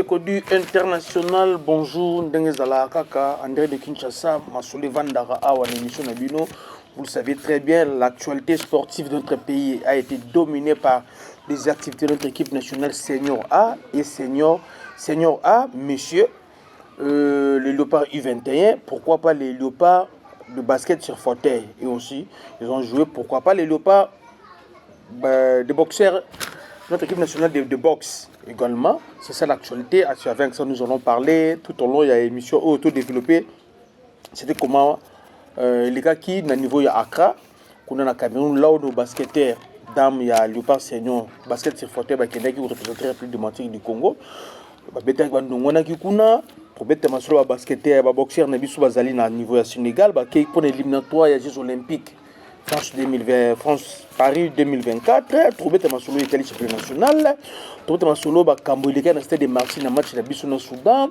Bekodu International, bonjour, Ndengezala Kaka, André de Kinshasa, Massouli Vandara Awa, l'émission Nabino. Vous le savez très bien, l'actualité sportive de notre pays a été dominée par les activités de notre équipe nationale Senior A et Senior A, messieurs, les Léopards U21, pourquoi pas les Léopards de basket sur fauteuil. Et aussi, ils ont joué, pourquoi pas les Léopards de boxeurs, notre équipe nationale de boxe également. C'est ça l'actualité. Avec ça, nous allons parler tout au long. Il y a une émission auto-développée. C'était comment les gars qui, au niveau de Accra, qu'on a au Cameroun, là où nos basketteurs, dames, il y a Léopard Senior, basket sur fauteuil, qui représenterait la République démocratique du Congo. Babeta Bandongona qui kuna, pour bête masolo basketteurs, boxeurs, nabisu bazali na niveau du Sénégal, qui pour l'éliminatoire, il y a les Jeux Olympiques. France 2020, France Paris 2024, trouvé ta masolo Italie championnat national, trouvé ta masolo ba Cambodia na stade de Marseille na match na biso na Soudan,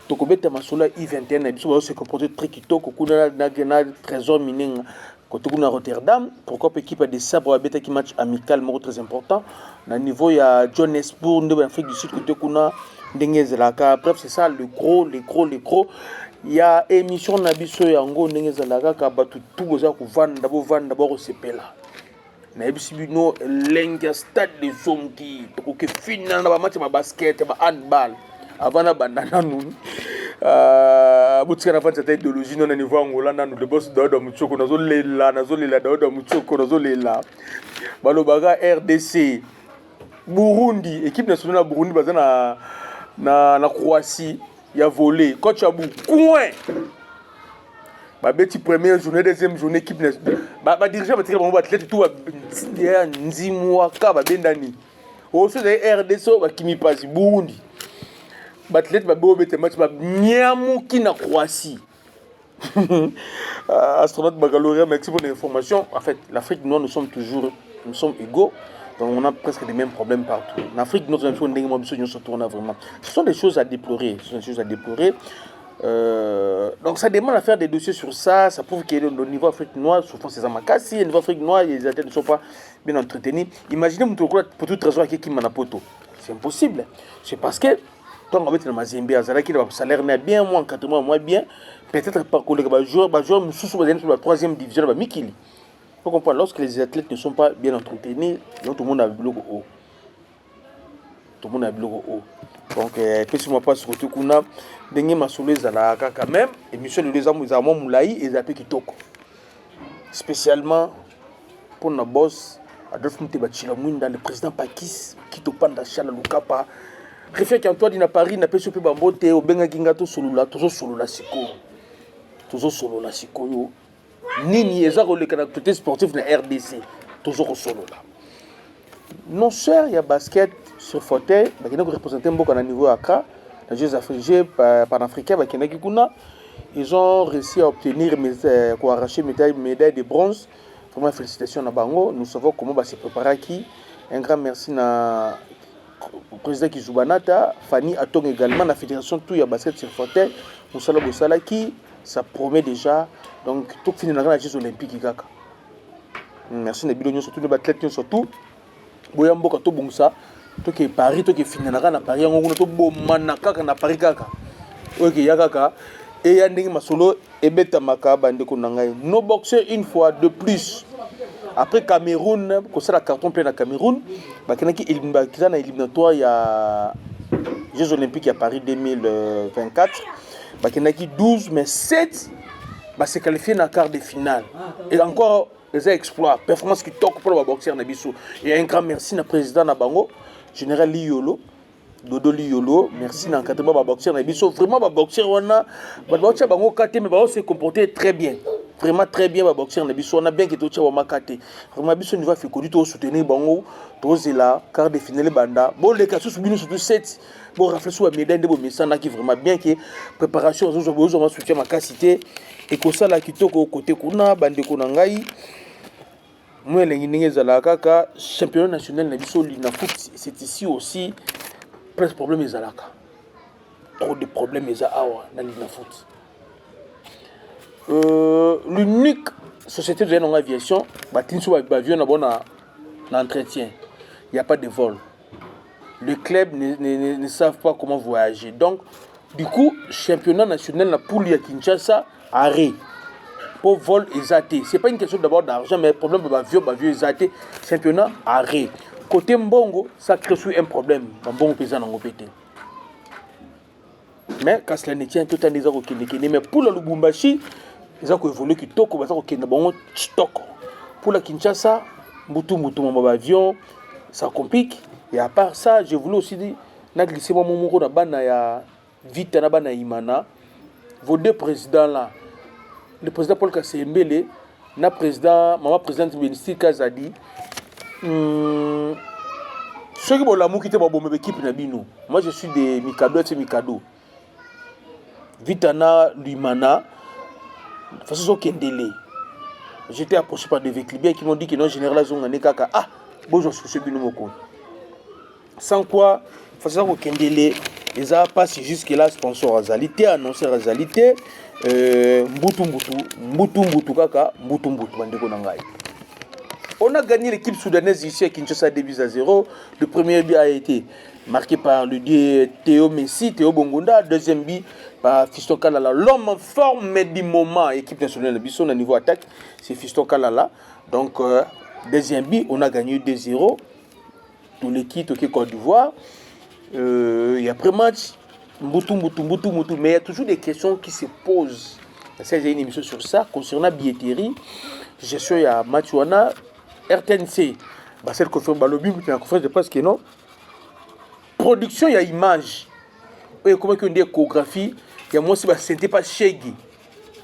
to ko beta masolo I21 na biso ba se comporter très kitoko kuna na trésor mining côté kuna Rotterdam, pourquoi équipe de sabre beta qui match amical mo très important na niveau ya Johannesburg en Afrique du Sud côté kuna ndengezela. Bref, c'est ça le gros. Il y a émission Nabiso Yango Nengezalaga Kabatu tout boza ku vanda d'abord sepela. Na ebisibino lenga stade de Zonki to ke final na match ma basket ba handball avant na bandana nous butika na fanta idéologie non na niveau Angola na nous de boss dodo muchoko nazo lela dodo muchoko nazo lela balobaga RDC Burundi équipe nationale Burundi bazana na Croatie. Il y a volé. Coach Abou, coin. Beti première journée, deuxième journée, équipe dirigeant va tirer mon athlète tout Nzimouaka bendani. Au sein de RDC qui m'y passe Burundi. Athlète va bete match ba Niamou qui na Croatie. Astronaute Bagaloria, merci pour l'information. En fait, l'Afrique nous sommes égaux. Donc on a presque les mêmes problèmes partout. En Afrique, notre vraiment. Ce sont des choses à déplorer. Donc ça demande à faire des dossiers sur ça. Ça prouve que au niveau Afrique noire, souvent c'est Zamakassi. Au niveau Afrique noire, les athlètes ne sont pas bien entretenus. Imaginez pour toute raison qui Manapoto. C'est impossible. C'est parce que quand on va dans Mazembe, qui a un salaire bien, moins 4 mois, moins bien. Peut-être pas que les joueurs sur la 3e division, Mikili. Il faut comprendre, lorsque les athlètes ne sont pas bien entretenus, tout le monde a le logo haut. Donc, moi pas sur tout qu'on a, dernier masolé zalaka quand même, et monsieur le deuxième, nous avons moulaï et zappé kitoko. Spécialement pour nos boss, Adolphe Moutebachilamouinda, le président Pakis, qui te panda chala lukapa. Réfère qu'Antoine dit à Paris, n'a pas su peu bambote, au benga gingato solula, toujours solula siko. Nini eza koleka na activité sportive na RDC toujours au solo là. Non cher, il y a basket sur fauteuil, qui nous représente beaucoup à niveau Accra, les Jeux africains panafricains ils ont réussi à obtenir arracher médaille de bronze. Vraiment félicitations à Bango. Nous savons comment se préparer qui. Un grand merci au président Kizubanata, Fanny Atong également, la fédération tout ya basket sur fauteuil, Moussala Boussala qui ça promet déjà. Donc, tout finit dans les Jeux Olympiques. Merci, Nabilonio, surtout les athlètes, surtout. Boyambo, tout bon ça. Tout qui est Paris, tout qui finit dans Paris, on a tout bon manaka na Paris. Ok, Yakaka. Et Yanning Masolo, et Beta Makaba, nos boxeurs une fois de plus. Après Cameroun, comme ça, la carton plein à Cameroun, il y a un éliminatoire, il y a Jeux Olympiques à Paris 2024. Il y a 12, mais 7. Se qualifier dans le quart de finale. Et encore, les exploits, performance qui toque pour le boxeur Nabiso. Et un grand merci au président Nabango, général Liolo, Dodo Liolo, merci à l'encadrement du boxeur Nabiso. Vraiment, le boxeur, Bango Kate, mais Bango s'est comporté très bien. Vraiment très bien, le boxeur Nabiso. On a bien été au Makate. Vraiment, Nabiso, nous va faire connu, soutenir Bango, là, quart de finale, Banda. Bon, les cas, surtout 7. Bon, réfléchir à médaille de Bomessana qui vraiment bien, que préparation, on va soutenir ma capacité. Et que ça, là, qui est au côté kuna, bande kunangai, moi, les Zalaka, championnat national, na foot, c'est ici aussi, presque problème Zalaka. Trop de problèmes dans le foot. L'unique société de l'aviation, avion, entretien. Il n'y a pas de vol. les clubs ne savent pas comment voyager. Donc, du coup, championnat national, la poule à Kinshasa, arrêt. Pour vol exaté. Ce n'est pas une question d'abord d'argent, mais le problème de l'avion exaté. Championnat, arrêt. Côté Mbongo, ça crée un problème. Mbongo paysan en pété. Mais quand cela ne tient tout en disant que mais pour le Lubumbashi, ils ont évolué qui toko, ils ont bon stock. Pour la Kinshasa, mon avion, ça complique. Et à part ça, je voulais aussi dire, na glissé mon moko na bana ya vite na bana imana. Vos deux présidents là, le président Paul Kassembele, na président, maman présidente Bénissi Kazadi. Ceux qui ont l'amour qui étaient bon équipe na bino. Moi je suis des Mikado et Mikado. Vitana Limana, de toute façon Kendele. J'étais approché par des Véclibiens qui m'ont dit que non général Zonga Nekaka. Ah, bonjour je suis bino moko. Sans quoi, de toute façon Kendele, ils ont passé jusque là sponsor Azalité, annoncé Azalité, Mbutu kaka, Mbutu bandeko nangai. On a gagné l'équipe soudanaise ici à Kinshasa 2-0. Le premier but a été marqué par le dieu Théo Messi, Théo Bongonda. Deuxième but par Fiston Kalala. L'homme en forme du moment, équipe nationale de Bisson à niveau attaque, c'est Fiston Kalala. Donc, deuxième but, on a gagné 2-0. Tout l'équipe au Côte d'Ivoire. Et après match, Mbutu. Mais il y a toujours des questions qui se posent. J'ai une émission sur ça concernant billetterie. Gestion, il y a Matouana. RTNC, c'est le conférence de presse que non. Production, il y a image. Et comment on dit échographie, il y a moi aussi, c'était pas Chegui.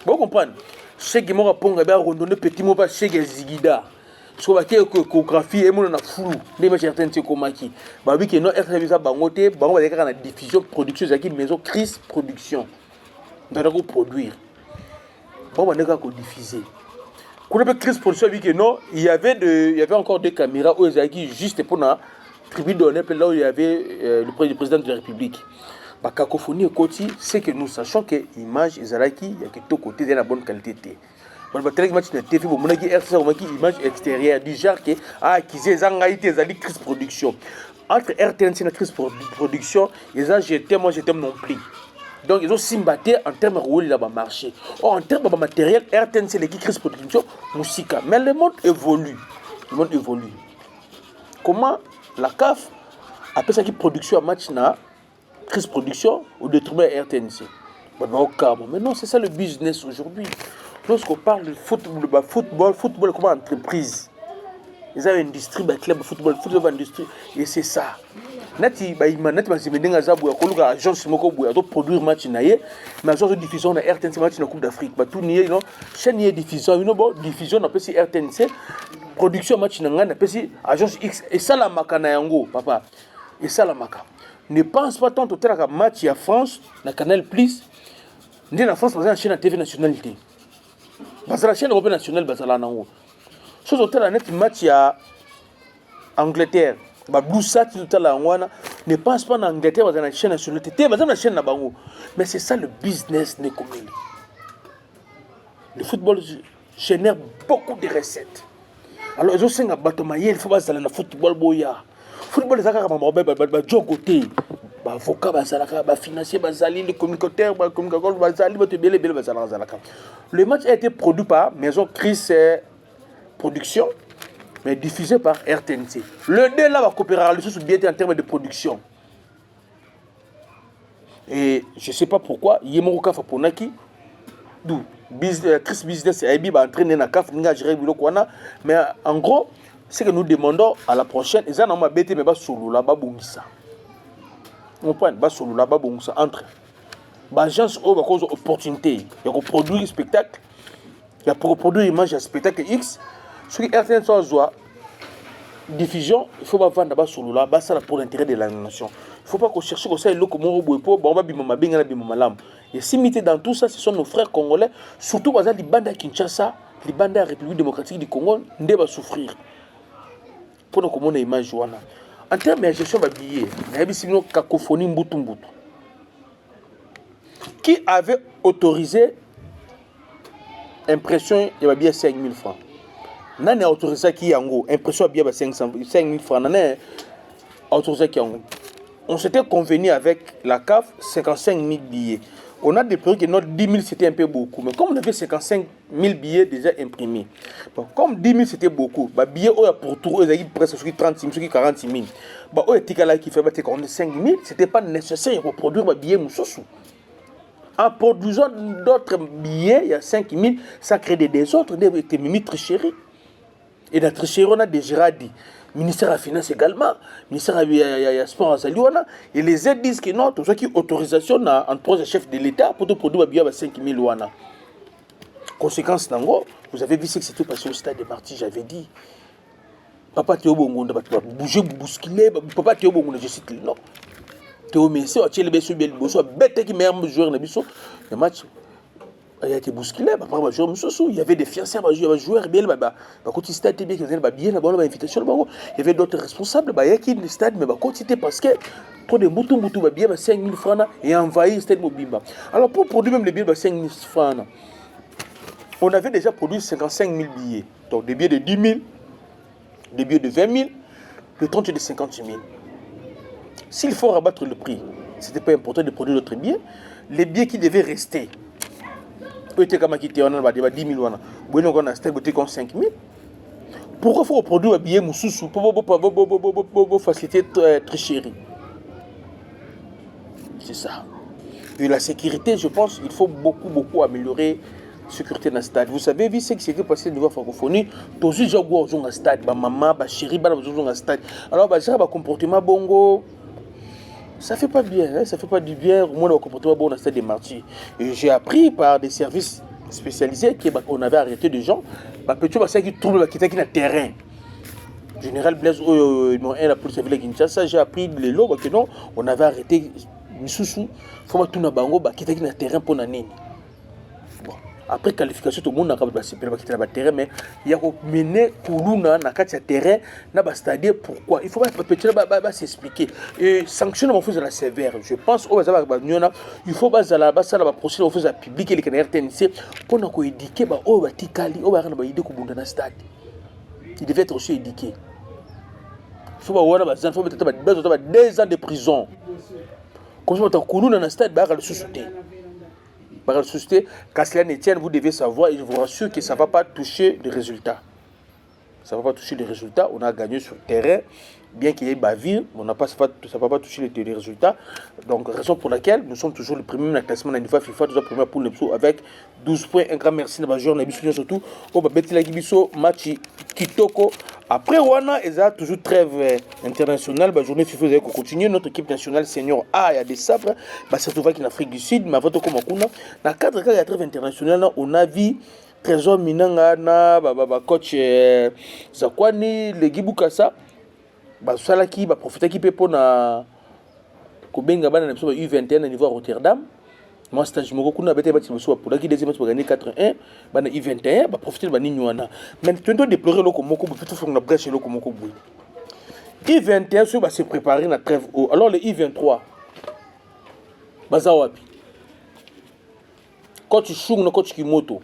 Vous comprenez? Chegui, moi, répondre, il y a rondonné petit mot, pas Chegui Zigida. Parce que la échographie, et moi, on a flou. L'image RTNC, comment qui? Bah oui, que non, RTNC, bangoté, bah on va dire qu'on a diffusion, production, c'est une maison, crise, production. On doit produire. Bon, on va dire qu'on diffuser. Quand on a crise production, il y avait encore des caméras où ils avaient juste pour la tribune d'honneur, là où il y avait le président de la République. La cacophonie au côté, c'est que nous sachons que l'image Izaraki, il y a que tout côté de la bonne qualité. On va dire que la TV, on a une image extérieure du genre que qui est une crise production. Entre RTNC et la crise production, ils ont jeté, moi j'étais non plus. Donc ils ont simbaté en termes de où il a marché. Or en termes de matériel, RTNC c'est l'équipe crise production, musique. Mais le monde évolue. Le monde évolue. Comment la CAF appelle ça qui production à match na crise production au détriment de RTNC. Mais non, c'est ça le business aujourd'hui. Lorsqu'on parle de football comme entreprise. Ils ont une industrie, un club de football industrie, et c'est ça. Nati bazimendenga zabu ya koluka agence moko boya to produire match naie mais agence de diffusion na RTNC match na Coupe d'Afrique ba tout nié non chaîne nié diffusion bon diffusion na pesi RTNC production match na ngana pesi agence X et ça la makana yango papa et ça la maka ne pense pas tant au tel match ya France na Canal Plus ndé na France bazana chaîne na TV nationalité bazala chaîne européenne nationale bazala nango chose au tel net match ya Angleterre ne pense pas en Angleterre, dans la chaîne nationale, dans la chaîne nabango. Mais c'est ça le business de Komeli. Le football génère beaucoup de recettes. Alors, je sais que il faut pas aller dans le football boya. Football, c'est comme un job côté. Avocat, financier, les communicateurs, le match a été produit par Maison Chris Production. Mais diffusé par RTNC. Le deux là va coopérer sur bien en termes de production. Et je ne sais pas pourquoi, Yemoro Kafa Ponaki, d'où Chris Business et Aibi va entraîner dans CAF, mais en gros, ce que nous demandons à la prochaine, ils ont un bête, mais pas solo là, pas bongisa. On prend pas solo là, pas bongisa entre. L'agence a cause opportunité. Il y a produire un spectacle, il y a pour produire une image de spectacle X. Ce qui RTN soit diffusion, il faut pas vendre d'abord sur là, ça pour l'intérêt de la nation. Il ne faut pas qu'on cherche comme ça le comment on va bimama benga bimama lam. Et simité dans tout ça, ce sont nos frères congolais, surtout par exemple les bandes à Kinshasa, les bandes à la République démocratique du Congo, ne va souffrir. Pour nous comment on image wana. En termes de gestion de billets, il y a une cacophonie mbutu. Qui avait autorisé impression il y a bien 5 000 francs. Nani a autorisé qui yango impression bien 5 000 francs nani a autorisé qui yango on s'était convenu avec la CAF 55 000 billets. On a déploré que notre 10 000 c'était un peu beaucoup. Mais comme on avait 55 000 billets déjà imprimés, bon, comme 10 000 c'était beaucoup, bah, billets pour tout, ils avaient presque 36 000, 46 000. Bah, qui fait 5 000, ce n'était pas nécessaire pour produire des billets moussous. En produisant d'autres billets, il y a 5 000, ça crée des désordres, des tricheries. Et la tricherie, on a déjà dit. Ministère de la Finance également, ministère de la Sport à Zaliwana, et les aides disent que non, tout ce qui est autorisation en trois chefs de l'État pour produire un billet à 5 000 wana. Conséquence, vous avez vu ce que c'était passé au stade des partis, j'avais dit. Papa Théo Bongo, bouger, bousculer, papa Théo Bongo, je cite le nom. Théo Messé, tu es le best joueur, bête qui meilleur joueur de le match. Il a été bousculé, il y avait des fiancés, joueurs, il y avait d'autres responsables, il y a qui stade, mais c'était parce que trop de moutons, 5 000 francs et envahi le stade Mobimba. Alors pour produire même les billets de 5 000 francs, on avait déjà produit 55 000 billets. Donc des billets de 10 000, des billets de 20 000, de 30 et de 50 000. S'il faut rabattre le prix, ce n'était pas important de produire d'autres billets, les billets qui devaient rester. On a 10 000 wana. On a acheté 5 000. Pourquoi il faut produire un billet moussou pour faciliter tricherie? C'est ça. Et la sécurité, je pense qu'il faut beaucoup améliorer la sécurité dans le stade. Vous savez, vu ce qui s'est passé au niveau francophonie, tous les gens qui ont un stade, ma maman, ma chérie, ont un stade. Alors, j'ai un comportement bongo. Ça fait pas bien, hein? Ça fait pas du bien au moins le comportement bon dans le stade des martyrs. Et j'ai appris par des services spécialisés qu'on avait arrêté des gens, qui trouvent qui étaient dans le terrain. Général Blaise, la police de Kinshasa, j'ai appris les lots que non, on avait arrêté Missoussou, il faut tout le monde qui était dans le terrain pour l'année. Après qualification, tout le monde a quitté le terrain, mais il y a mené Koulouna dans le terrain, c'est-à-dire pourquoi. Il faut s'expliquer. Et sanctionner mon fils de la sévère. Je pense il faut la procédure au fils public et les RTNC pour nous éduquer il devait être aussi éduqué. Il faut peut-être 2 ans de prison. Comme ça, Koulouna dans le stade, il va le sous-souter. Par la société, quand cela ne tient, vous devez savoir, et je vous rassure que ça ne va pas toucher les résultats. Ça ne va pas toucher les résultats. On a gagné sur le terrain, bien qu'il y ait bavure, ça ne va pas toucher les résultats. Donc, raison pour laquelle nous sommes toujours le premier dans le classement de la FIFA, toujours le premier pour le PSO avec 12 points. Un grand merci à joueur, surtout au match Kitoko. Après Wana, ils ont toujours trêve internationale. La journée FIFA, vous continuer. Notre équipe nationale senior A, il y a des sabres. Ça se voit qu'en Afrique du Sud, mais avant tout, comme on a, dans le cadre de la trêve internationale, on a vu Trésor Minanga, coach Zakwani, le Gibukasa, Salaki, profiter qui peut pour na Kobenga bana U21 à niveau à Rotterdam. Moi stage moko kuna bete bati pour la qui deuxième match pour gagner 4-1 bana U21 profiter bani nywana. Mais tu dois déplorer le komoko pour tout faire na brèche le komoko boui. U21 sur va se préparer na trêve haut. Alors le U23 bazawapi. Coach Shung na coach Kimoto.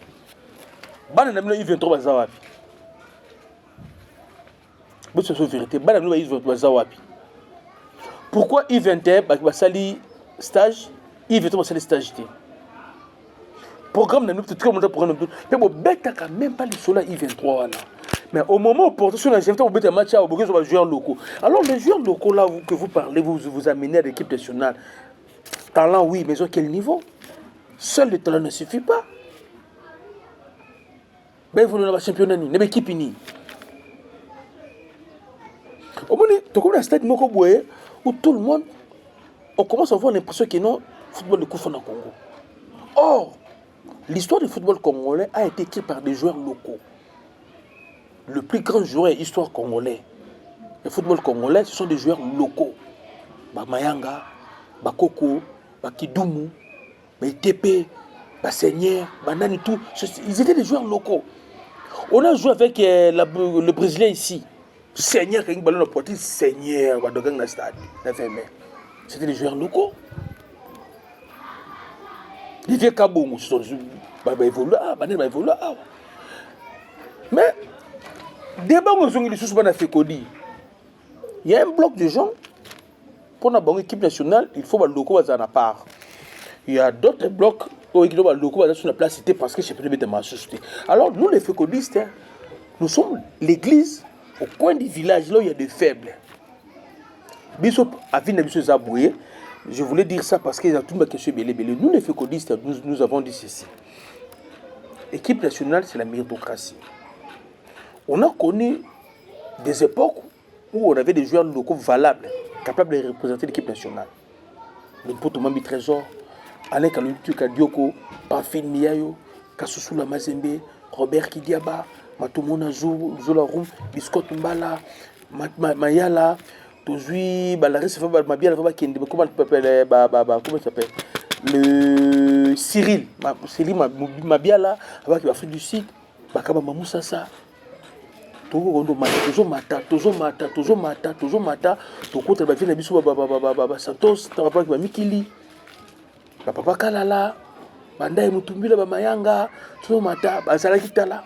Bana na U23 bazawapi. C'est la vérité. Pourquoi I21 va sali stage, I23 va sali stage. Programme de nous, tout le monde programme de nous. Mais bon, bêta quand même pas les sols I23 là. Mais au moment où pour sur les invités, vous mettez un match à vous joueurs locaux. Alors les joueurs locaux là que vous parlez, vous amenez à l'équipe nationale. Talent oui, mais à quel niveau? Seul le talent ne suffit pas. Ben vous n'avez pas championnat ni, n'avez équipe ni. Au moins, tu as un stade où tout le monde, on commence à avoir l'impression que non, le football de Koufou en Congo. Or, l'histoire du football congolais a été écrite par des joueurs locaux. Le plus grand joueur de l'histoire congolaise, le football congolais, ce sont des joueurs locaux. Mayanga, Koko, Kidumu, Tepe, Seigneur, Banani, tout. Ils étaient des joueurs locaux. On a joué avec le Brésilien ici. Seigneur, quand il ballon porté, Seigneur, va dans le stade. C'était des joueurs locaux. Les vieux Kabongo, ils évoluent. Mais, débat où ils ont eu les sous-bandes à Fécodi, il y a un bloc de gens pour la bonne équipe nationale, il faut le loco à part. Il y a d'autres blocs où il doit le loco sur la place cité parce que je peux mettre ma société. Alors nous les fécondistes, nous sommes l'église au coin du village là où il y a des faibles. Bishop Avin Bishop Zaboué, je voulais dire ça parce qu'il y a tout ma question belé belé. Nous les fécondistes, nous avons dit ceci. Équipe nationale, c'est la méritocratie. On a connu des époques où on avait des joueurs locaux valables, capables de représenter l'équipe nationale. Le Potomambi Trésor, Alain Kalutu Kadioko, Parfine Miayo, Kasussula Mazembe, Robert Kidiaba, Matumona Zola Roum, Biscott Mbala, Mayala, Tozui, Balaris, Mabiala, comment il s'appelle? Le Cyril Mabiala, avec l'Afrique du Sud, Bakaba Mamoussassa. Toujours mata, contre la vie Santos, t'as Mikili, Papa Kalala, Banda Mutumbila, Bamayanga, toujours mata, Bazalakitala,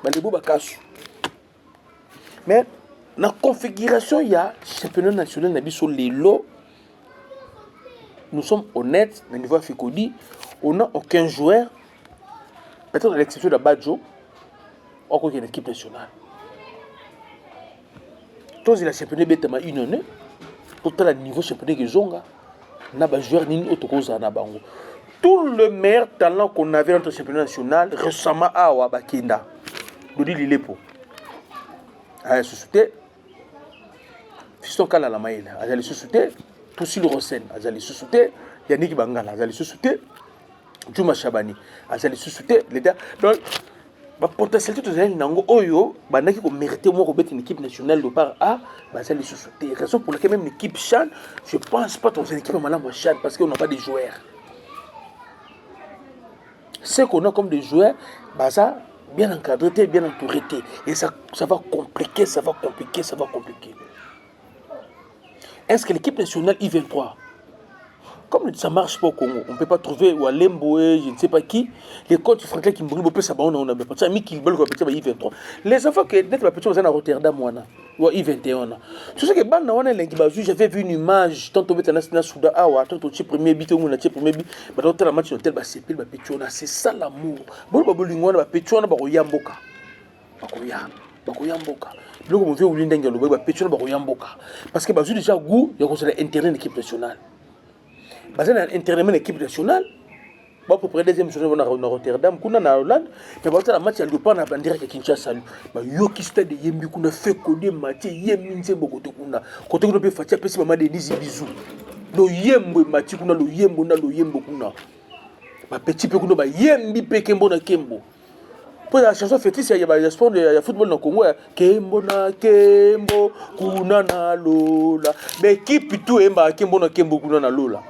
Balebo Bakasu. Mais, dans la configuration, il y a championnat national, les lots. Nous sommes honnêtes, au niveau Fikodi, on n'a aucun joueur, peut-être à l'exception de Badjo, encore qu'il y a une équipe nationale. Tous les championnats bétama unionnés, pour le niveau championnat que Zonga, n'a pas joueur ni autocosa na bango. Tout le meilleur talent qu'on avait dans notre championnat national récemment à Wabakinda, Dodi Lilepo, a suscité Fiston Kala la Maïla, a suscité Toussil Rosen, a suscité Yannick Bangala, a suscité Djouma Chabani, a suscité l'État. Donc, la potentialité de Nango Oyo, qui ont mérité une équipe nationale de part A, ça les sous-souter. Raison pour laquelle même l'équipe Chan, je ne pense pas dans une équipe à Chan parce qu'on n'a pas de joueurs. Ce qu'on a comme des joueurs, ça bien encadré, bien entouré. Et ça va compliquer, ça va compliquer. Est-ce que l'équipe nationale I-23, comme ça ne marche pas au Congo, on ne peut pas trouver ou à Lemboé, je ne sais pas qui, les coachs Franklin qui m'ont dit ça on a pas ça qui veulent que I23. Les enfants qui étaient à petit à Rotterdam ou à I21. Tu sais que bande on est j'avais vu une image tantôt na Soudan awa tantôt le premier but on a premier but mais dans le match tel c'est ça l'amour. Bon babolingo na petchona ba koyamboka. Bakoyamboka. Donc on veut ulindenga lo ba petchona ba koyamboka parce que bazu déjà goût ya ko c'est l'intérêt de l'équipe nationale. Basé dans l'intérêt de l'équipe nationale, à peu près deuxième journée on a Rotterdam, kuna na Hollande, mais bah la match il doit pas na bandera qui Kinshasa. Bah yoki stade yembi kuna fait connaître match yembi nze boko to kuna. Côté kuna pe fatia pesi mama Denise bisou. Lo yembo match kuna lo yembo kuna. Bah petit pe kuna ba yembi pe kembo na kembo. Pour la chanson fétiche il y a sport il football dans Congo kembo na kembo kuna na lola. Mais qui plutôt emba kembo na kembo kuna na lola.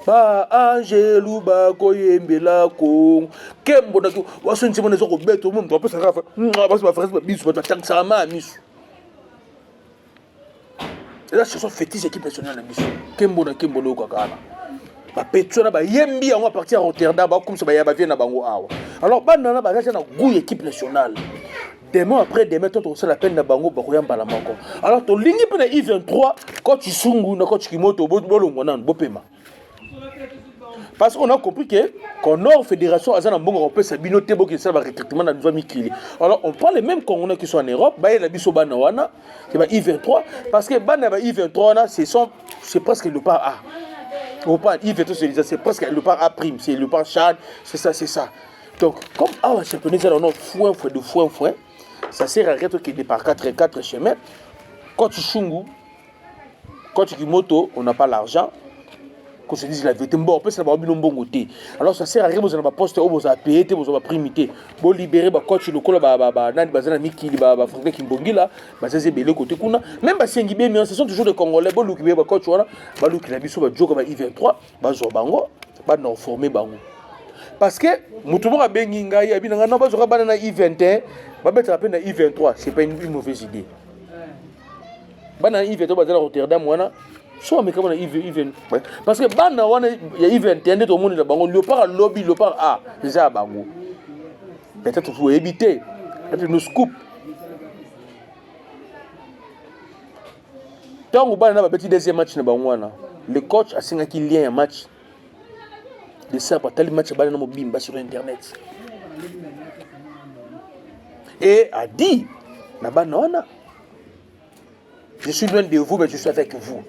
Ba Angelu ba koyembela ko kembo na ko waso ntimo nezo ko beto mo mto apesa rafa basi ba frère bisu ba tanksa ma misu. Et la chanson fétiche équipe nationale na bisu kembo na ko kala ba petso na ba yembi en partir à Rotterdam ba comme ça ba ya ba vie na bango awa. Alors ba na ba na goût équipe nationale. Demain après demain on se la peine na bango ba koyamba la moko. Alors to ligne pe na I23 coach Sungu na coach Kimoto bolongo nan bopema. Parce qu'on a compris qu'on a une fédération à Zanambongo européenne, c'est binoté qui servent à recrutement dans le Mikili. Alors on prend les mêmes Congolais qui sont en Europe, bah il y a biso banawana, c'est I23 parce que bana I23 là c'est presque le part A. Au part I23 c'est presque le part A prime, c'est le part Chad, c'est ça. Donc comme un championnat on a foin, ça sert à rien qu'il est par 4 chemins. Coach Chungu, coach Kimoto, on n'a pas l'argent. Qu'on se dise la vérité, bon, après ça va bien bon côté. Alors ça sert à rien, vous avez un poste où vous avez payé, vous avez primité. Vous libérez le coach le col, dans Miki, Franklin Kimbongi là, c'est belé côté kuna. Même si c'est bien, ce sont toujours des Congolais, bon, le coach voilà, le qui l'a mis sur le jour comme I23, bango, non formé bango. Parce que Moutoumou a benginga, il y a bien un an, il y a un I21, il mettre la peine à I23, c'est pas une mauvaise idée. Bana I23, à Rotterdam, soit mais comment parce que bana wana ya I21 tout le monde là bango le par lobby le par A déjà bango peut-être faut éviter peut-être nous scoop tant que bana na ba petit deuxième match na bango wana le coach a signé qu'il lien un match de ça pour tel match bana mobimba sur internet et a dit na je suis loin de vous mais je suis avec vous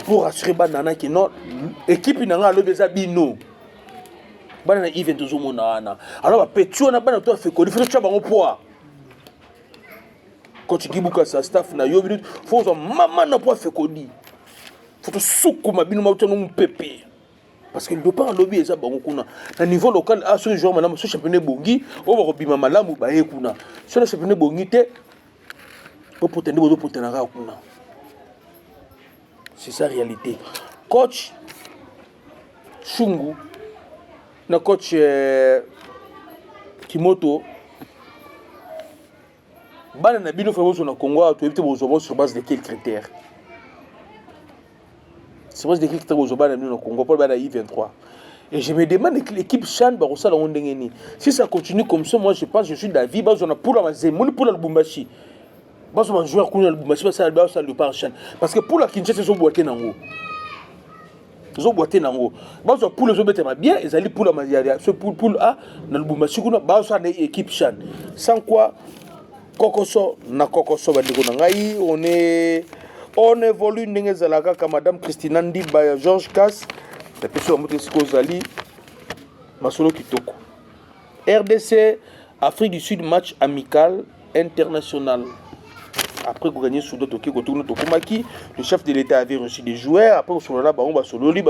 pour rassurer banana que non équipe n'a le déjà bino banana event toujours monana alors ba petio na bana to fait ko faut tu bango poids quand tu gibuka sa staff na yo minute faut maman na poids fait ko di faut to sukuma bino ma to no pépé parce que le pas lobby eza bango kuna na niveau local a ce joueur malamu ce championnat bongi o ba robima malamu ba ye kuna sur le championnat bongi te pour potender bozo potenanga kuna. C'est ça la réalité. Coach Chungu, le coach Kimoto, bana na bino fait na Congo, tu éviter bozo sur base de quels critères? Sur base de quels critères bozo bana na Congo pour bana I23. Et je me demande que l'équipe Chan Barossa la ondengeni. Si ça continue comme ça, moi je pense je suis d'avis bazo na pour la Zemoni pour la Lubumbashi. Bazo va jouer pour la Lubumbashi ça le par Chan parce que pour la Kinshasa ils ont boité nango. Ils ont boité nango. Bazo pour les autres bien, ils allaient pour la Maziaria, ce pour A na Lubumbashi kuna bazo na équipe Chan. Sans quoi Kokoso na Kokoso bandiko na ngai on évolue ndenge zalaka ka madame Christina Ndiba Georges Cass. La personne qui est Masolo Kitoko. RDC, Afrique du Sud, match amical international. Après qu'on gagne sur d'autres Tokomaki, le chef de l'État avait reçu des joueurs. Après, on a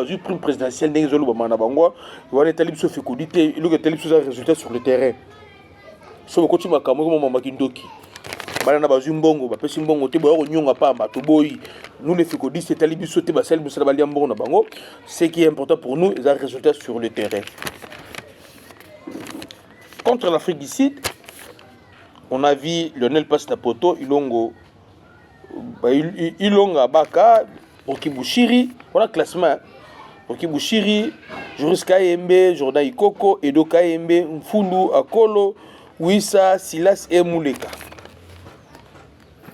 eu prime présidentielle. Il y a un talib sur fécondité. Il y a un talib sur les résultats sur le terrain. Sur le côté de Makamoko, Makindoki. Banana bazumbongo ba pesi mbongo te boyo nyonga pamba to boyi nous les fécondistes talibi sauter ba sel musala balia mbongo na bango ce qui est important pour nous les résultats sur le terrain. Contre l'Afrique du Sud, on a vu Lionel Passe Napoto Ilongo Ilonga Baka Okibushiri voilà classement Okibushiri Joris Kayembe Jordan Ikoko Edo Kayembe Mfundu Akolo Wissa Silas et Mouleka.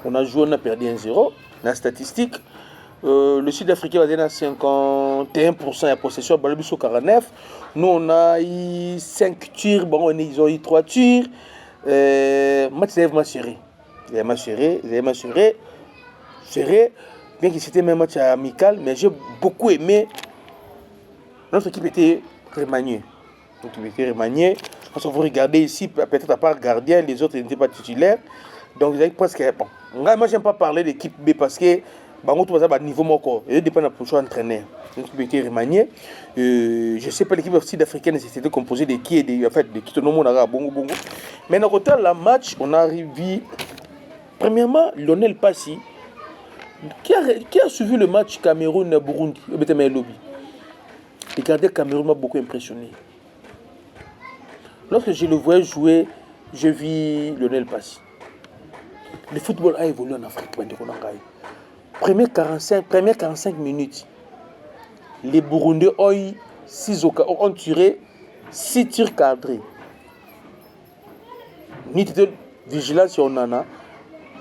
On a joué, on a perdu 1-0. La statistique, le Sud-Africain va donner 51% de possession, Balbiso 49. Nous, on a eu 5 tirs, bon, ils ont eu 3 tirs. Match serré. Serré. Bien que c'était un match amical, mais j'ai beaucoup aimé. Notre équipe était remaniée. Parce que vous regardez ici, peut-être à part gardien, les autres n'étaient pas titulaires. Donc, vous avez presque. Bon. Moi, j'aime pas parler d'équipe B parce que tout ça, niveau moko. Il dépend de la position entraîneur. L'équipe était remaniée. Je sais pas, l'équipe sud-africaine c'était composée de qui et de. En fait, de qui tout le monde a bongo. Mais dans le la match, on a arrivé. Premièrement, Lionel Passi, qui a suivi le match Cameroun-Burundi. Le gardien Cameroun m'a beaucoup impressionné. Lorsque je le voyais jouer, je vis Lionel Passi. Le football a évolué en Afrique. Première 45 minutes, les Burundais ont tiré 6 tirs cadrés. Nous étions vigilants sur Nana,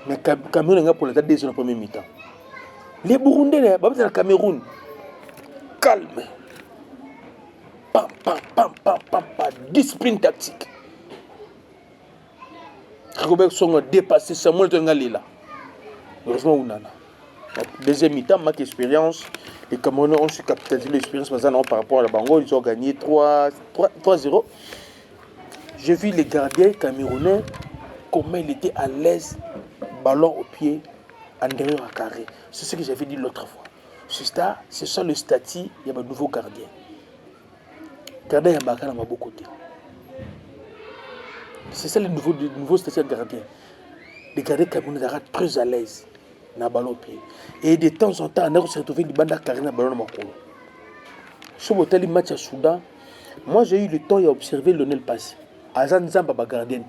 mais Cameroun a pour la date de la première mi-temps. Les Burundais, le Cameroun, calme. Pam, discipline tactique. Robert Song a dépassé Samuel Tengalila. Heureusement, Ounana. Deuxième mi-temps, marque expérience. Les Camerounais ont su capitaliser l'expérience par rapport à la Bango. Ils ont gagné 3-0. J'ai vu les gardiens camerounais, comment ils étaient à l'aise, ballon au pied, en derrière à carré. C'est ce que j'avais dit l'autre fois. C'est ça le statut, il y a un nouveau gardien. Gardien Yambaka n'a pas beaucoup de côté. C'est ça le nouveau statut de gardien. Les gardiens camerounais sont très à l'aise dans le ballon au pied. Et de temps en temps, on a retrouvé le banda carré dans le ballon de Makolo. Sur le match à Soudan, moi j'ai eu le temps d'observer Lionel Passi. Azan Zamba ba gardien.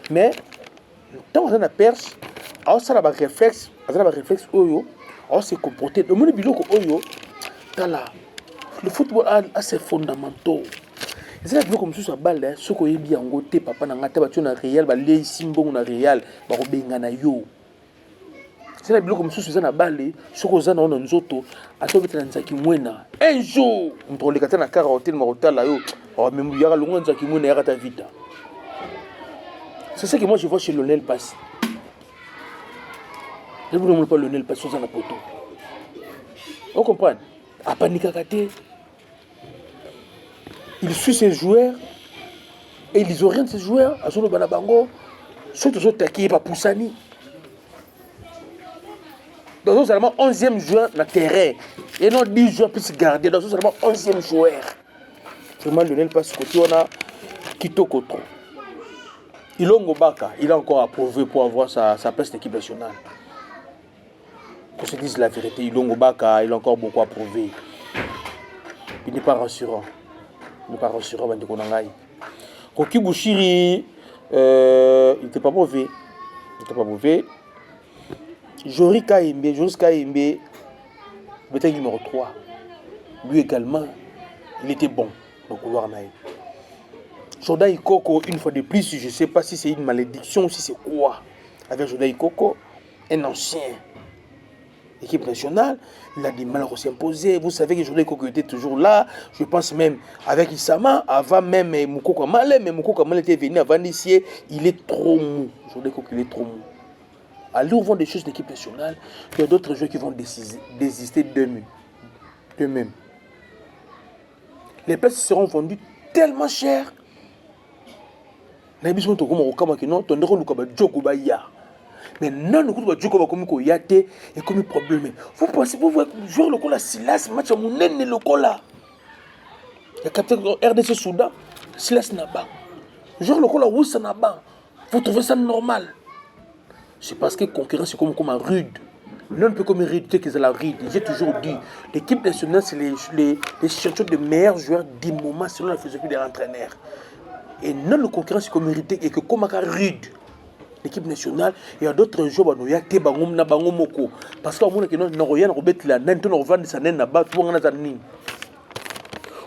Mais, tant qu'on a perdu, on a un réflexe, on s'est comporté. Le monde biloko oyo, le football a ses fondamentaux. C'est là comme ça balle, ce qu'on est bien goté, papa n'a pas tu na réel, ba les simbon na réel, ba robenga na yo. c'est la biloko mosusu eza na bale soko oza na ona nzoto atobetela nzaki mwena un jour moto oleka te na kara hotel marotala yo même yaka longo nzaki mwena yaka ta vita. C'est ça que moi je vois chez Lionel Passi. Je ne vous demande pas Lionel Passi sur la poto. On comprend. À Panikakate, il suit ses joueurs et ils orientent ses joueurs à Solo Banabango. Surtout sur Taki et Poussani. Dans ce seulement 11e joueur dans le terrain. Et non 10 joueurs plus gardés. Dans ce seulement 11e joueur. Vraiment, Lionel Passi, côté on a Kitoko trop. Ilongo Baka, il a encore approuvé pour avoir sa place d'équipe nationale. Qu'on se dise la vérité, Ilongo Baka, il a encore beaucoup approuvé. Il n'est pas rassurant. Il n'est pas rassurant, Bande Konangai. Koki Bouchiri, il n'était pas mauvais. Il n'était pas mauvais. Joris Kaimbe, peut-être numéro 3. Lui également, il était bon. Donc, on va Jordan Ikoko, une fois de plus, je ne sais pas si c'est une malédiction ou si c'est quoi. Avec Jordan Ikoko, un ancien équipe nationale, il a du mal à s'imposer. Vous savez que Jordan Ikoko était toujours là. Je pense même avec Issama, avant même Moukoko Malé, mais Moukoko Malé était venu avant d'ici, il est trop mou. Jordan Ikoko, il est trop mou. Alors, on voit des choses d'équipe nationale, il y a d'autres joueurs qui vont désister d'eux-mêmes. Les places seront vendues tellement chères. Mais non, nous et comme problème. Vous pensez, vous voyez, jouer le cola Silas, match à mon nez le cola. Il y a capitaine RDC Soudan, Silas Naba. Jouer le cola Woussa Naba. Vous trouvez ça normal? C'est parce que la concurrence est comme un rude. Non, peut comme rude, que c'est la rude. J'ai toujours dit, l'équipe nationale, c'est les champions de meilleurs joueurs du moment selon la philosophie de l'entraîneur. Et non, le concurrent, c'est comme hérité et que comme un rude. L'équipe nationale, il y a d'autres joueurs qui ont été moko. Parce que nous avons rien à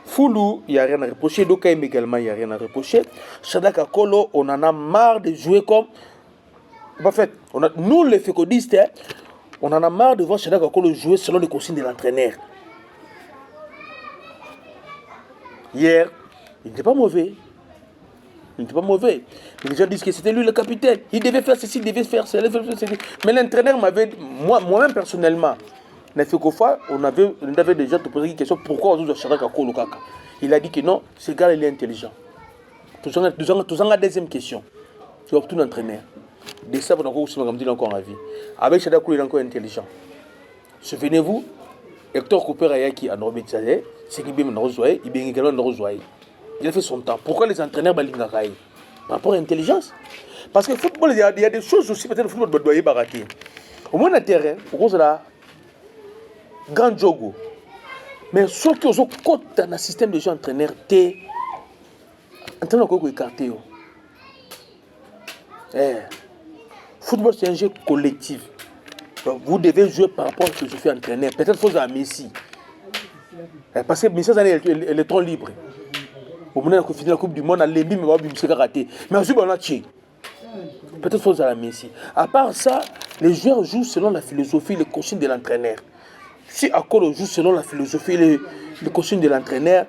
Foulou, il n'y a rien à reprocher. Dokaim également, il n'y a rien à reprocher. Shadak Kolo, on en a marre de jouer comme. En fait, nous les fécodistes, on en a marre de voir Shadak Kolo jouer selon les consignes de l'entraîneur. Hier, il n'était pas mauvais. Il n'était pas mauvais. Les gens disent que c'était lui le capitaine. Il devait faire ceci, il devait faire cela. Mais l'entraîneur m'avait, moi-même personnellement, on avait déjà te posé une question, pourquoi on a Shadak Kolo Kaka. Il a dit que non, ce gars il est intelligent. Tous en la deuxième question. Tu as tout l'entraîneur. De ça, vous n'avez pas encore en vie. Avec Shadak Kolo, il est encore intelligent. Souvenez-vous, Hector Cooper Ayaki à Norbert Tchadé, c'est qu'il vient de il vient également de il a fait son temps. Pourquoi les entraîneurs balingaraï? Par rapport à l'intelligence. Parce que le football, il y a des choses aussi, peut-être le football doit y barater. Au moins, le terrain, au cause de la grande jogo. Mais ceux qui ont côté dans le système de jeu entraîneur, t'es entraîneur qui est écarté. Football, c'est un jeu collectif. Donc, vous devez jouer par rapport à ce que je fais entraîneur. Peut-être qu'il faut à Messi. Parce que Messi, elle est trop libre. Au moment où on finit la Coupe du Monde, mais ensuite, on a tué. Peut-être faut à Messi. À part ça, les joueurs jouent selon la philosophie, les consignes de l'entraîneur. Si Akolo joue selon la philosophie, les consignes de l'entraîneur,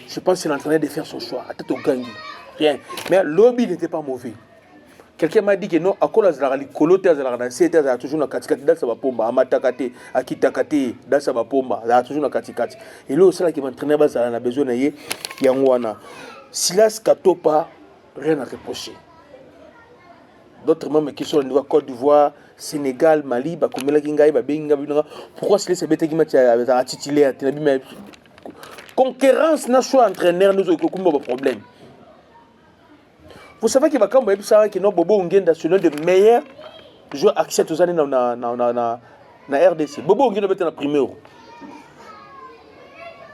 je pense que c'est l'entraîneur de faire son choix. À tête au gang. Rien. Mais l'objet n'était pas mauvais. Quelqu'un m'a dit que non, Akolo Zalari, Kolote Zalari, c'est toujours dans Katikati, dans Sabapomba, Amatakate, Akitakate, dans Sabapomba, là toujours dans Katikati. Et là aussi, là qui m'entraînait, il a besoin de Yangwana. Silas Katopa, rien à reprocher. D'autres membres qui sont au niveau Côte d'Ivoire, Sénégal, Mali, Bakomela Kingaï, Babenga, pourquoi Silas est bête qui m'a titulaire? Concurrence n'a pas entraîneur, nous avons un problème. Vous savez que Bobo Ngenda, c'est l'un des meilleurs joueurs accès aux années dans la RDC. Bobo Ngenda est en premier.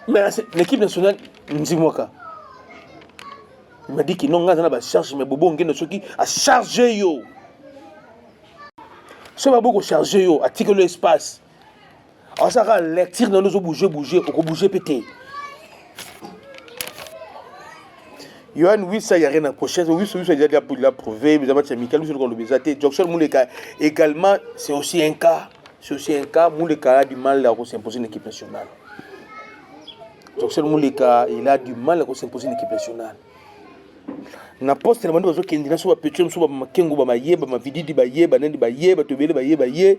Mais l'équipe nationale, Nzimoka. Il m'a dit qu'il n'a pas de charge, mais Bobo Ngenda a chargé yo. Ce va beaucoup charger yo, a tiré l'espace. Alors ça va les tirs dans nos bouger, on peut bouger péter. Yohan, oui, ça, il n'y a rien à prochaine. Oui, ça, il y a déjà prouvé. Mais match amical, nous, le Bézaté. Jackson Mouleka, également, c'est aussi un cas. C'est aussi un cas. Mouleka a du mal à s'imposer une équipe nationale. Jackson Mouleka, il a du mal à s'imposer une équipe nationale. Na poste na bando qui ndina so ba petro so ba makengo ba mayeba ma vididi ba yeba nandi ba yeba tobele ba yeba ye.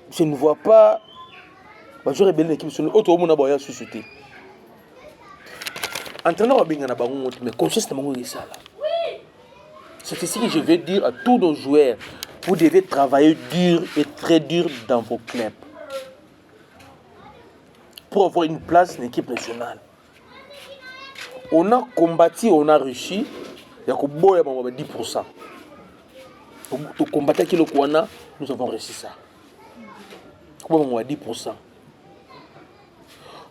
Je ne vois pas ba jouer belle équipe sur auto mona ba ya société. Entraîneur ba binga na bango mais conscience na bango ça là. C'est ici que je vais dire à tous nos joueurs, vous devez travailler dur et très dur dans vos clubs pour avoir une place dans l'équipe nationale. On a combattu, on a réussi. Il y a 10%. Pour combattre qui le Kouana, nous avons réussi ça. Comment 10%.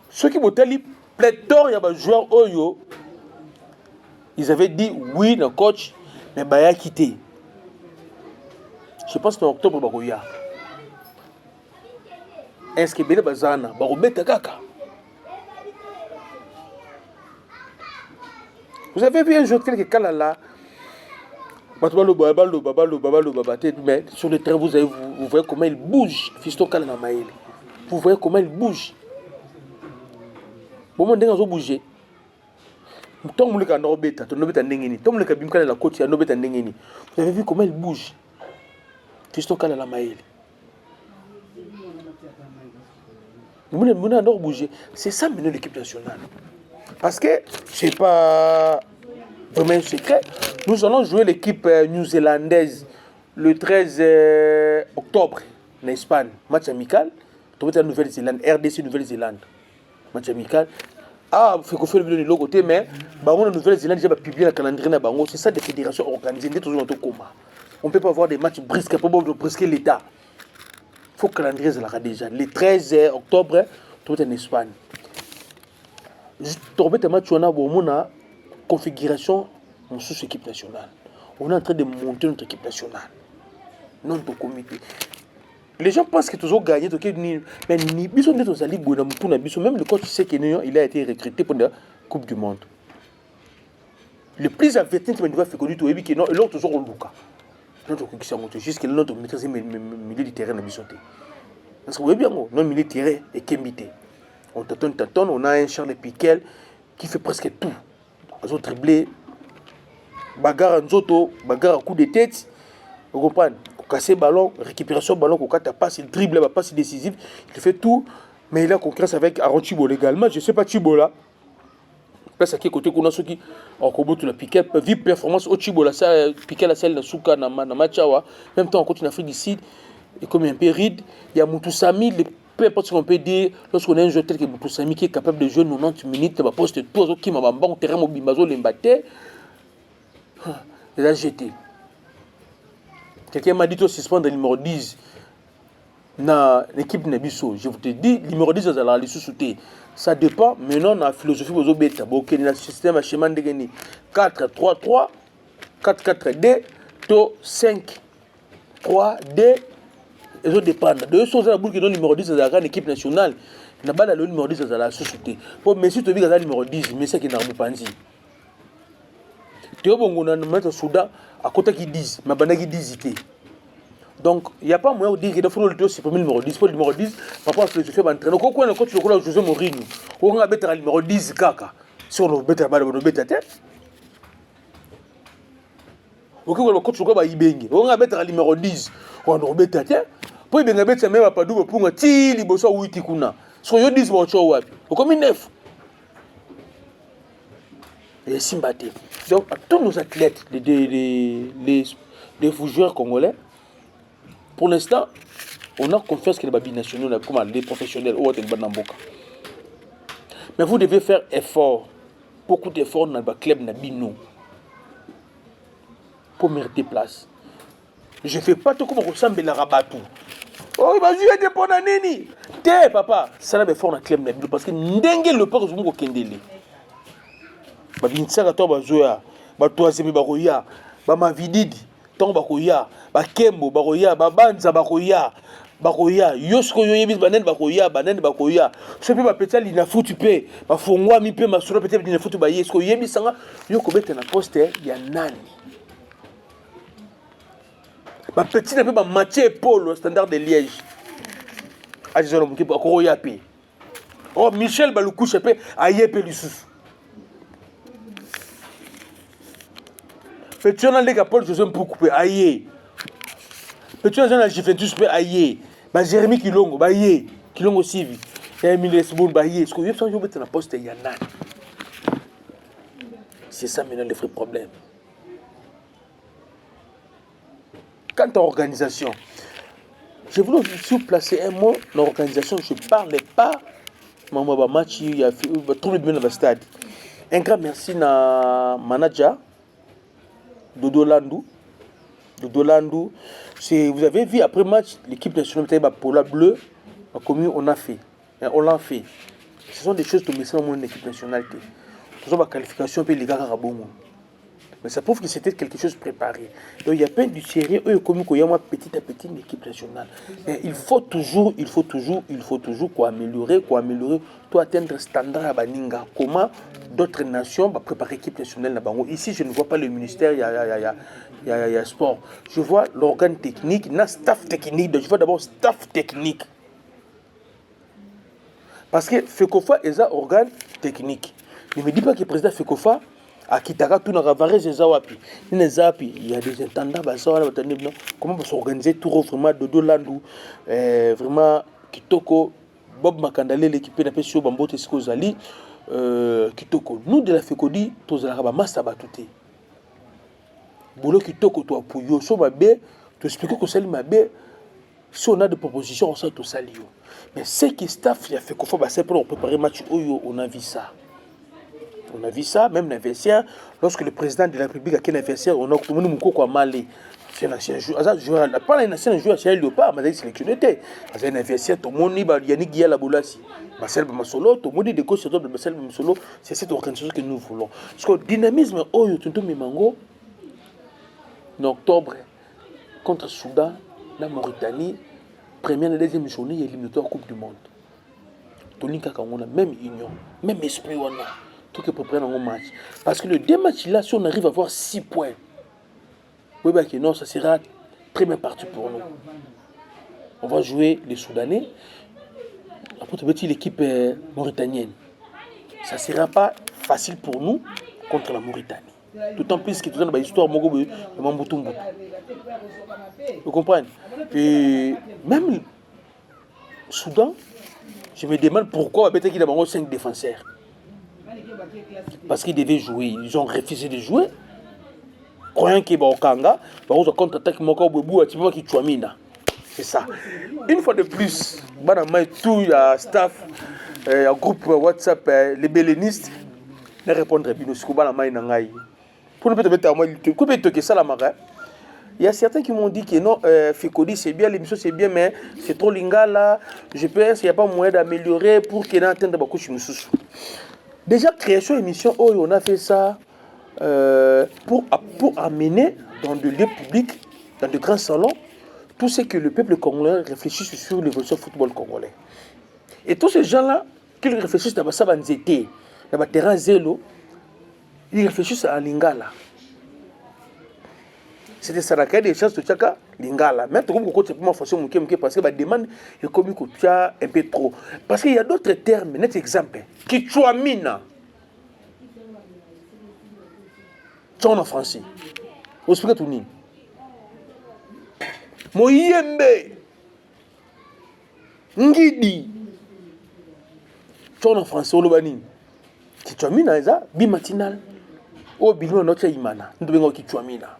Ceux qui m'ont dit, pléthore, il y a des joueurs Oyo, ils avaient dit oui, le coach, mais il a quitté. Je pense que c'est en octobre, Bagoya. Est-ce que Bélé Bazana, Barobeta Kaka? Vous avez vu un jour quelques cas là, mais sur le terrain, vous voyez comment il bouge. Fiston Kalana Maël. Vous voyez comment il bouge. Bon, on a bougé. Vous avez vu comment il bouge. Fiston Kalana Maël. Vous avez bougé. C'est ça maintenant l'équipe nationale. Parce que ce n'est pas vraiment un secret. Nous allons jouer l'équipe néo-zélandaise le 13 octobre en Espagne. Match amical. Nous sommes en Nouvelle-Zélande, RDC Nouvelle-Zélande. Match amical. Ah, il faut faire le vidéo de l'autre côté, mais en Nouvelle-Zélande, j'ai publié le calendrier. C'est ça des fédérations organisées. On ne peut pas avoir des matchs brisques pour brisquer l'État. Il faut que le calendrier soit déjà. Le 13 octobre, nous sommes en Espagne. On a une configuration de notre équipe nationale. On est en train de monter notre équipe nationale. Notre comité. Les gens pensent que toujours gagné, mais même le coach sait qu'il a été recruté pour la Coupe du Monde. Le plus averti que doit faire connaître, c'est que l'autre toujours au Luka. Notre qui s'est monté jusqu'à notre maîtrise milieu du terrain. Parce que vous voyez bien, notre milieu du terrain est kémité. On tâtonne, on a un Charles Piquel qui fait presque tout. Ils ont dribblé, bagarre en zoto, bagarre à coup de tête. Vous comprenez? Casser ballon, récupération ballon, passe, il dribble, la passe décisive, il fait tout. Mais il a concurrence avec Aaron Thibault également. Je ne sais pas Thibault là. Parce à quel côté qu'on a ceux qui ont combattu la Piquel, vie performance au Thibault là, ça Piquel la celle de Souka, na Machawa. Même temps on continue en Afrique du Sud, et comme il y a un peu ride, il y a Moutoussami, peu importe ce qu'on peut dire, lorsqu'on a un joueur tel que Moutoussami qui est capable de jouer 90 minutes, il va poster tout qui m'a bon terrain au Bimbazo, l'embatté, il a jeté. Quelqu'un m'a dit de suspendre le numéro 10 dans l'équipe Nebiso. Je vous te dis, le numéro 10 à la sous-souté. Ça dépend, maintenant, dans la philosophie de bêta. Bon, dans le système à schéma de 4-3-3, 4-4-2, 5-3-2. Ils ont dépendre. De choses à la boule qui donne le numéro 10 à la équipe nationale. Il n'y a pas le numéro 10 à la sous-souté. Pour M. Tobi, il y a le numéro 10, mais c'est qui n'a pas de Théo Bongo, on a un Soudan à côté qui disent, mais il y a 10. Donc, il n'y a pas moyen de dire qu'il faut le supprimer le numéro 10. Pour le numéro 10, par rapport à ce que je fais m'entraîner. Quand on a coach José Mourinho, on a le numéro 10, Kaka. Si on a le bêta tête. On a le coach Ibengi, on a le numéro 10, on a le bêta tête. Pour il y a même pas double pour un petit liboso ou itikuna. So yo 10 bon choix wapi. Au comme 9. Et Simbaté. Donc, à tous nos athlètes, les joueurs congolais, pour l'instant, on a confiance que les binationaux, comme les professionnels, mais vous devez faire effort, beaucoup d'efforts dans le club Nabino pour mériter place. Je ne fais pas tout comme on ressemble à la rabatou. Oh, vas-y, tu es bon à Nini. T'es papa, ça va faire dans le club Nabino parce que n'dengue le père Zungo Kendele. Babinsaka to bazoya batwazemi bakoya bamavididi ntongo bakoya bakembo bakoya babanza bakoya bakoya yosko yoyebi banene bakoya so pe bapeta lina futu pe bafongwa mi pe masolo pete lina futu ba yesko yoyebi sanga yoko beta na poste ya nani bapeti na pe ba Mathieu Paul au Standard de Liège ajizolo mukipo akoya pe oh Michel Balukusha pe aye pe lisusu petit on a les Paul José Mpuku pe aye petit on a Juventus pe aye ba Jérémy Kilongo ba aye Kilongo Sivi et Emile Esbon ba aye ce que yep sans yo mettre na poste ya nani c'est ça maintenant le vrai problème. Quant à l'organisation, je voulais aussi placer un mot dans l'organisation. Je ne parlais pas de match, il y a trouvé bien dans le stade. Un grand merci à manager Dodo Landou. Vous avez vu après le match, l'équipe nationale de Pola Bleu, on l'a fait. Ce sont des choses que nous avons dans l'équipe nationale. Nous avons la qualification et les gars à Rabongo. Mais ça prouve que c'était quelque chose de préparé. Donc il y a plein de séries, comme il y a petit à petit une équipe nationale. Mais il faut toujours améliorer, pour atteindre le standard à Baninga. Comment d'autres nations vont préparer l'équipe nationale. Ici, je ne vois pas le ministère, il y a sport. Je vois l'organe technique, le staff technique. Donc je vois d'abord le staff technique. Parce que FECOFA est un organe technique. Ne me dis pas que le président FECOFA à Kitaka, tout n'a pas il y a des intendants, comment s'organiser tout vraiment Dodo Landou, vraiment Kitoko, Bob Makandale, l'équipe de Pesio, Bambo, Tesco Zali, Kitoko. Nous de la FECODI, tous la Massa Batouté. Boulot Kitoko, toi, pour yo, so ma bé, tu expliques que c'est ma bé, si on a des propositions, on sait tout ça. Mais ce qui staff, il a fait qu'on faut préparer le match, on a vu ça. On a vu ça, même l'investiaire, lorsque le président de la République a quel investisseur, on a tout le monde a malé. C'est un ancien joueur, pas un ancien joueur, c'est un léopard, mais il a sélectionné. C'est un investisseur, tout le monde a Yannick Guilla la Boulassi. Marcel Bamasolo, tout le monde est de gauche, de Marcel Bamasolo, c'est cette organisation que nous voulons. Parce que le dynamisme, oh, tu me mango, en octobre, contre Soudan, la Mauritanie, première et deuxième journée, éliminatoire Coupe du Monde. Tout le monde a la même union, même esprit, on a. Tout que pour prendre un match. Parce que le deux matchs là, si on arrive à avoir 6 points, oui, bah, non, ça sera très bien parti pour nous. On va jouer les Soudanais. Après, tu veux l'équipe mauritanienne. Ça ne sera pas facile pour nous contre la Mauritanie. D'autant plus que tu as une histoire de Mambutumbu. Vous comprenez? Et même Soudan, je me demande pourquoi il y a 5 défenseurs. Parce qu'ils devaient jouer, ils ont refusé de jouer. Croyant qu'il y a Okanga, ils ont contre-attaqué c'est ça. Une fois de plus, tout le staff, le groupe WhatsApp, les bélénistes, ne répondent pas. Pour ne pas te ça la il y a certains qui m'ont dit que non, FECODI c'est bien, l'émission c'est bien, mais c'est trop lingala. Je pense qu'il n'y a pas moyen d'améliorer pour qu'il y ait un temps de bakouchi moussous. Déjà, création émission, on a fait ça pour amener dans des lieux publics, dans de grands salons, tout ce que le peuple congolais réfléchit sur l'évolution du football congolais. Et tous ces gens-là, qui réfléchissent dans le terrain zélo, ils réfléchissent à Lingala. C'était ça, la des chances de Tchaka, Lingala. Mais tout le monde parce que la demande est comme un peu trop. Parce qu'il y a d'autres termes, net exemple. Kichouamina. Tu en français. Vous expliquez tout. Moyembe. Ngidi. Tu en français. Kichouamina, c'est ça, bimatinal. Ou bilou notre imana. Nous devons kichouamina.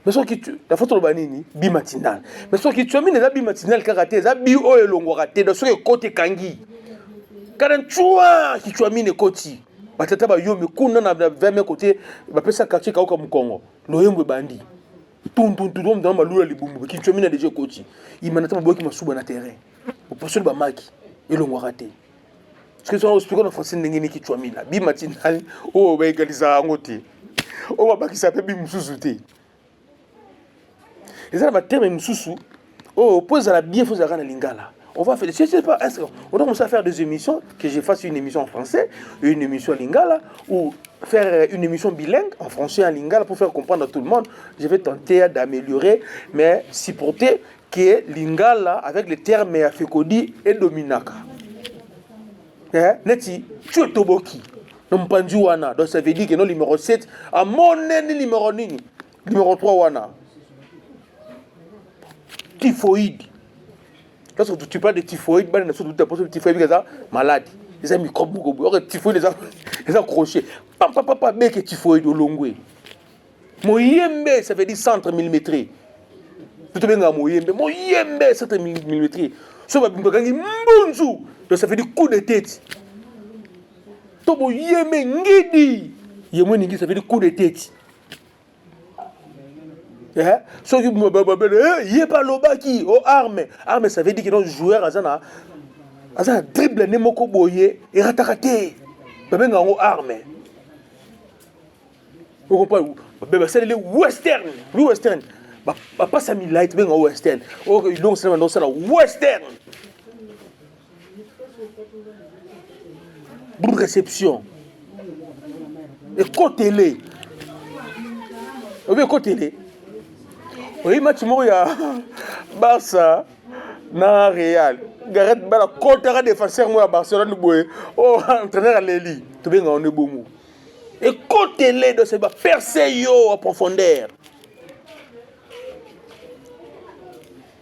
Mais ce qui la photo de banini bimatinal. Mais ce qui tu as mis les bimatinal karaté, ça bi o elongo raté dans ce côté kangi. Karanchua qui tu as mis les côtés. Batata ba yo me kuna na 20 côté, ba pesa quartier ka comme Congo. Loyembe bandi. Tum dans malula libumbu qui tu as mis les jeux côté. Il m'a notamment boki masuba na terrain. Au poste ba maki elongo raté. Ce que ça explique en français ndengeni qui tu as mis là. Bimatinal o ba égaliser ngoté. O ba ki s'appelle bimsusuté. Et ça, le terme Moussou, Oh, pose à la bien, faut à la lingala. On va faire, je sais pas, on doit commencer à faire des émissions, que je fasse une émission en français, une émission en lingala, ou faire une émission bilingue, en français et en lingala, pour faire comprendre à tout le monde. Je vais tenter d'améliorer, mais supporter que lingala, avec les termes afekodi et dominaka. Neti, tu es toboki. Non, pas du wana. Donc ça veut dire que non, numéro 7, à mon numéro 9, numéro 3 wana. Typhoïde. Lorsque tu parles de typhoïde, tu typhoïde, malade. Les amis, comme beaucoup. Typhoïde, les accrochés. Papa, mais que typhoïde au long. Moyembe, ça veut dire centre millimétré. Tout bien à Moyembe. Moyembe, centre millimétré. Ça va bien mbunzu. Donc ça veut dire coup de tête. Tobo Yembe ngidi. Yemwe ngidi, ça veut dire coup de tête. So il pas lobaki au arme ça veut dire que nos joueurs azana dribble ne moko boye et ratakate baba ngo arme vous comprenez baba c'est les western pas ça mi light ben western donc c'est dans ça western pour réception et côté-les côté-les. Oui, match moya Barça na Real. Gareth Bale contre défenseur moi Barcelone boy. Oh, entraîneur à Leli. Tu bien on est bon. Et côté les de ces bas percer yo en profondeur.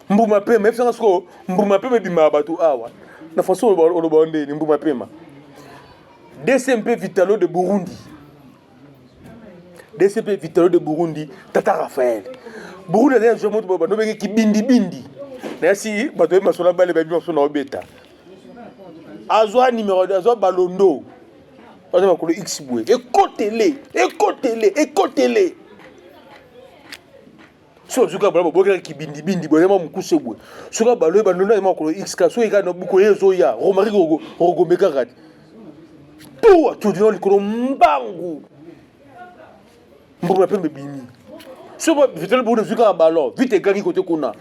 Mbuma pe même sans ko mbuma pe me bima batu awa. Na façon on le bondé mbuma pe ma. DCMP Vitalo de Burundi. DCP Vitalo de Burundi, Tata Raphaël. Burundi a un mot qui bindi. Merci, bateau masola balé baby on son bêta. Azwa numéro 2, Azwa Balondo. Pas de ma X boué. Écoutez-les. So zuka bala boka ki bindi vraiment mukuse boué. Suka balo Balondo ma ko X ka so ika no buko yezo ya. Romari rogo meka rat. Tout tu dis non likolo mbangu. Mbuma pe mbini. So vite le bout de zuka ballon, vite gari côté kuna.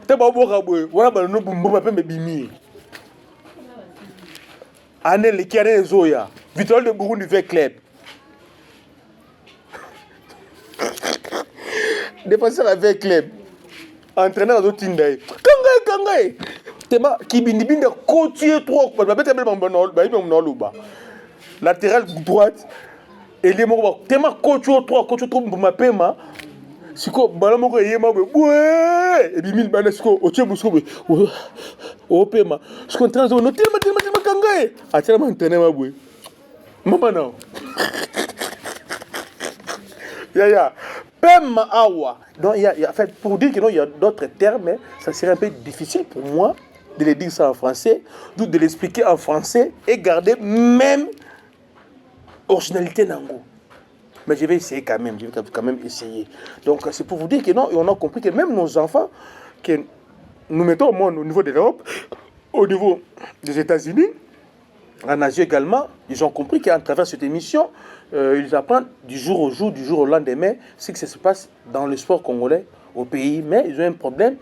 Te ba boka boy, wala ba no mbuma pe mbini. Ane le kiane zoya, vite le Burundi fait club. Défenseur avec club. Entraîneur dans Tindai. Kangai. Tema ki bindi côté 3, ba bete bel mambono, ba ibe mno luba. Latéral droite. Et les mots, tellement coach 3 pour ma paiement. Si quoi, balamoko yema ouais. Et bimil banesco, au tchebusko au paiement. Ce qu'on transe, on tellement kangae. A tellement entraîné ma bouée. Maman non. Ya. Paiement awa. Donc il y a en fait pour dire que non, il y a d'autres termes, mais ça serait un peu difficile pour moi de les dire ça en français, d'où de l'expliquer en français et garder même originalité nango. Mais je vais essayer quand même, essayer. Donc c'est pour vous dire que non, et on a compris que même nos enfants, que nous mettons au monde au niveau de l'Europe, au niveau des États-Unis, en Asie également, ils ont compris qu'à travers cette émission, ils apprennent du jour au jour, du jour au lendemain, ce qui se passe dans le sport congolais au pays. Mais ils ont un problème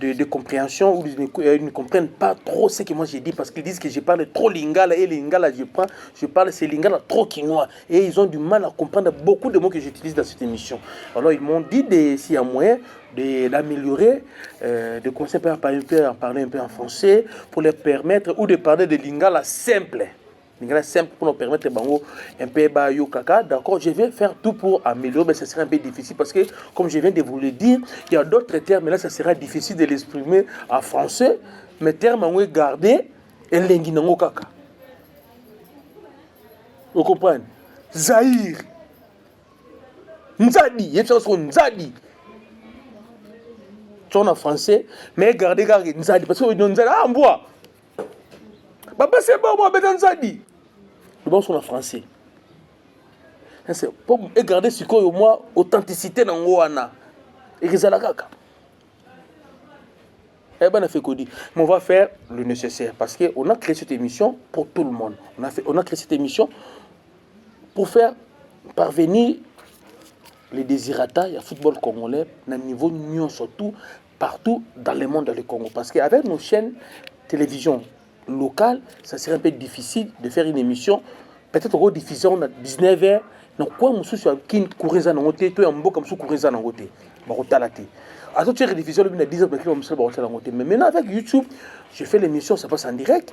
de compréhension où ils ne comprennent pas trop ce que moi j'ai dit parce qu'ils disent que je parle trop lingala et lingala je parle c'est lingala trop quinoa et ils ont du mal à comprendre beaucoup de mots que j'utilise dans cette émission. Alors ils m'ont dit s'il y a moyen d'améliorer, de commencer à parler un peu en français pour leur permettre ou de parler de lingala simple. Lingala simple pour nous permettre un peu bayo kaka. D'accord, je vais faire tout pour améliorer, mais ça sera un peu difficile parce que, comme je viens de vous le dire, il y a d'autres termes, mais là, ça sera difficile de l'exprimer en français. Mais termes, on va garder et l'enguinango kaka. Vous comprenez? Zahir. Nzadi. Il y a des choses Nzadi. Tu en français, mais gardez Nzadi. Parce que Nzadi, ah, on boit. Papa, c'est bon, moi, ben Nzadi. Le bon sont en français. C'est pour garder ce qu'on moi authenticité dans Goana. Et que ça la caca. Eh ben, on a fait Cody. Mais on va faire le nécessaire parce qu'on a créé cette émission pour tout le monde. On a créé cette émission pour faire parvenir les désirata, il y a football congolais, à niveau union surtout, partout dans le monde, dans le Congo. Parce qu'avec nos chaînes télévision locales, ça serait un peu difficile de faire une émission, peut-être qu'on diffuser à 19h, donc quoi, monsieur, qui courait à n'angoté, toi, un beau comme ça, courait à n'angoté, barotalaté. À tout, tu as rédiffusé le 10h, mais maintenant, avec YouTube, je fais l'émission, ça passe en direct.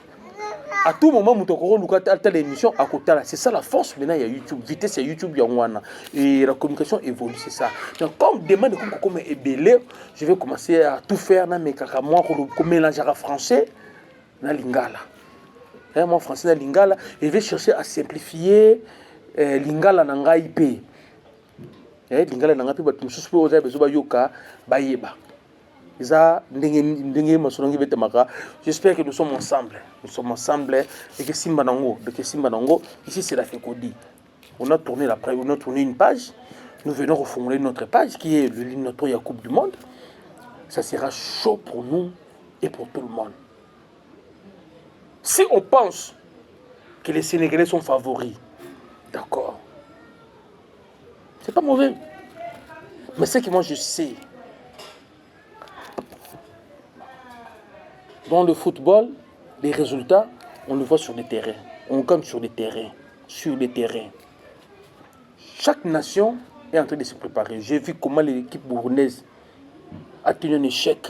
À tout moment, l'émission à côté là. C'est ça la force maintenant, il y a YouTube. Vitesse, il y a YouTube, il y a Wana. Et la communication évolue, c'est ça. Donc, comme demande comme est belé, je vais commencer à tout faire, mais quand moi, comme mélanger à français, na lingala. Moi, français, na lingala. Et je vais chercher à simplifier lingala nanga IP. Lingala nanga IP, tu me soucies aux aïeux, besoin yoka, bayeba. J'espère que nous sommes ensemble. Nous sommes ensemble. Et que Simba Nango, ici c'est la FECODI. On a tourné une page. Nous venons reformuler notre page qui est l'éliminatoire de la Coupe du Monde. Ça sera chaud pour nous et pour tout le monde. Si on pense que les Sénégalais sont favoris, d'accord. C'est pas mauvais. Mais c'est que moi je sais. Dans le football, les résultats, on le voit sur les terrains. On gagne sur les terrains. Sur les terrains. Chaque nation est en train de se préparer. J'ai vu comment l'équipe bourgonaise a tenu un échec,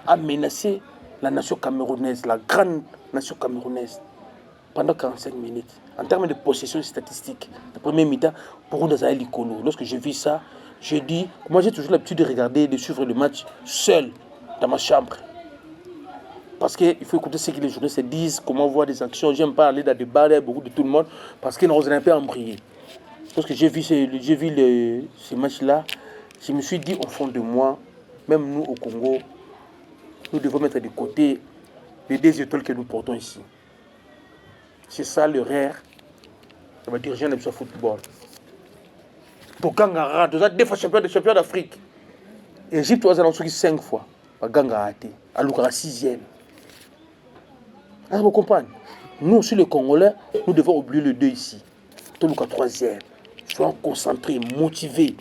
a menacé la nation camerounaise, la grande nation camerounaise, pendant 45 minutes. En termes de possession statistique, la première mi-temps, pour nous, lorsque j'ai vu ça, j'ai dit, moi j'ai toujours l'habitude de regarder, de suivre le match seul, dans ma chambre. Parce qu'il faut écouter ce que les journalistes disent, comment voir des actions. J'aime pas aller dans des bars, beaucoup de tout le monde, parce qu'ils n'osent un peu embrayer. Lorsque j'ai vu ce match-là, je me suis dit au fond de moi, même nous au Congo, nous devons mettre de côté les 2 étoiles que nous portons ici. C'est ça le rare. Ça va dire, j'ai un football. Pour Gangara, tu as 2 fois champion d'Afrique. Égypte, tu as 5 fois. Gangara, à l'Oukra 6e. Vous comprenez? Nous, sur les Congolais, nous devons oublier le 2 ici. Tout le 3e. Soyons concentrés, motivés.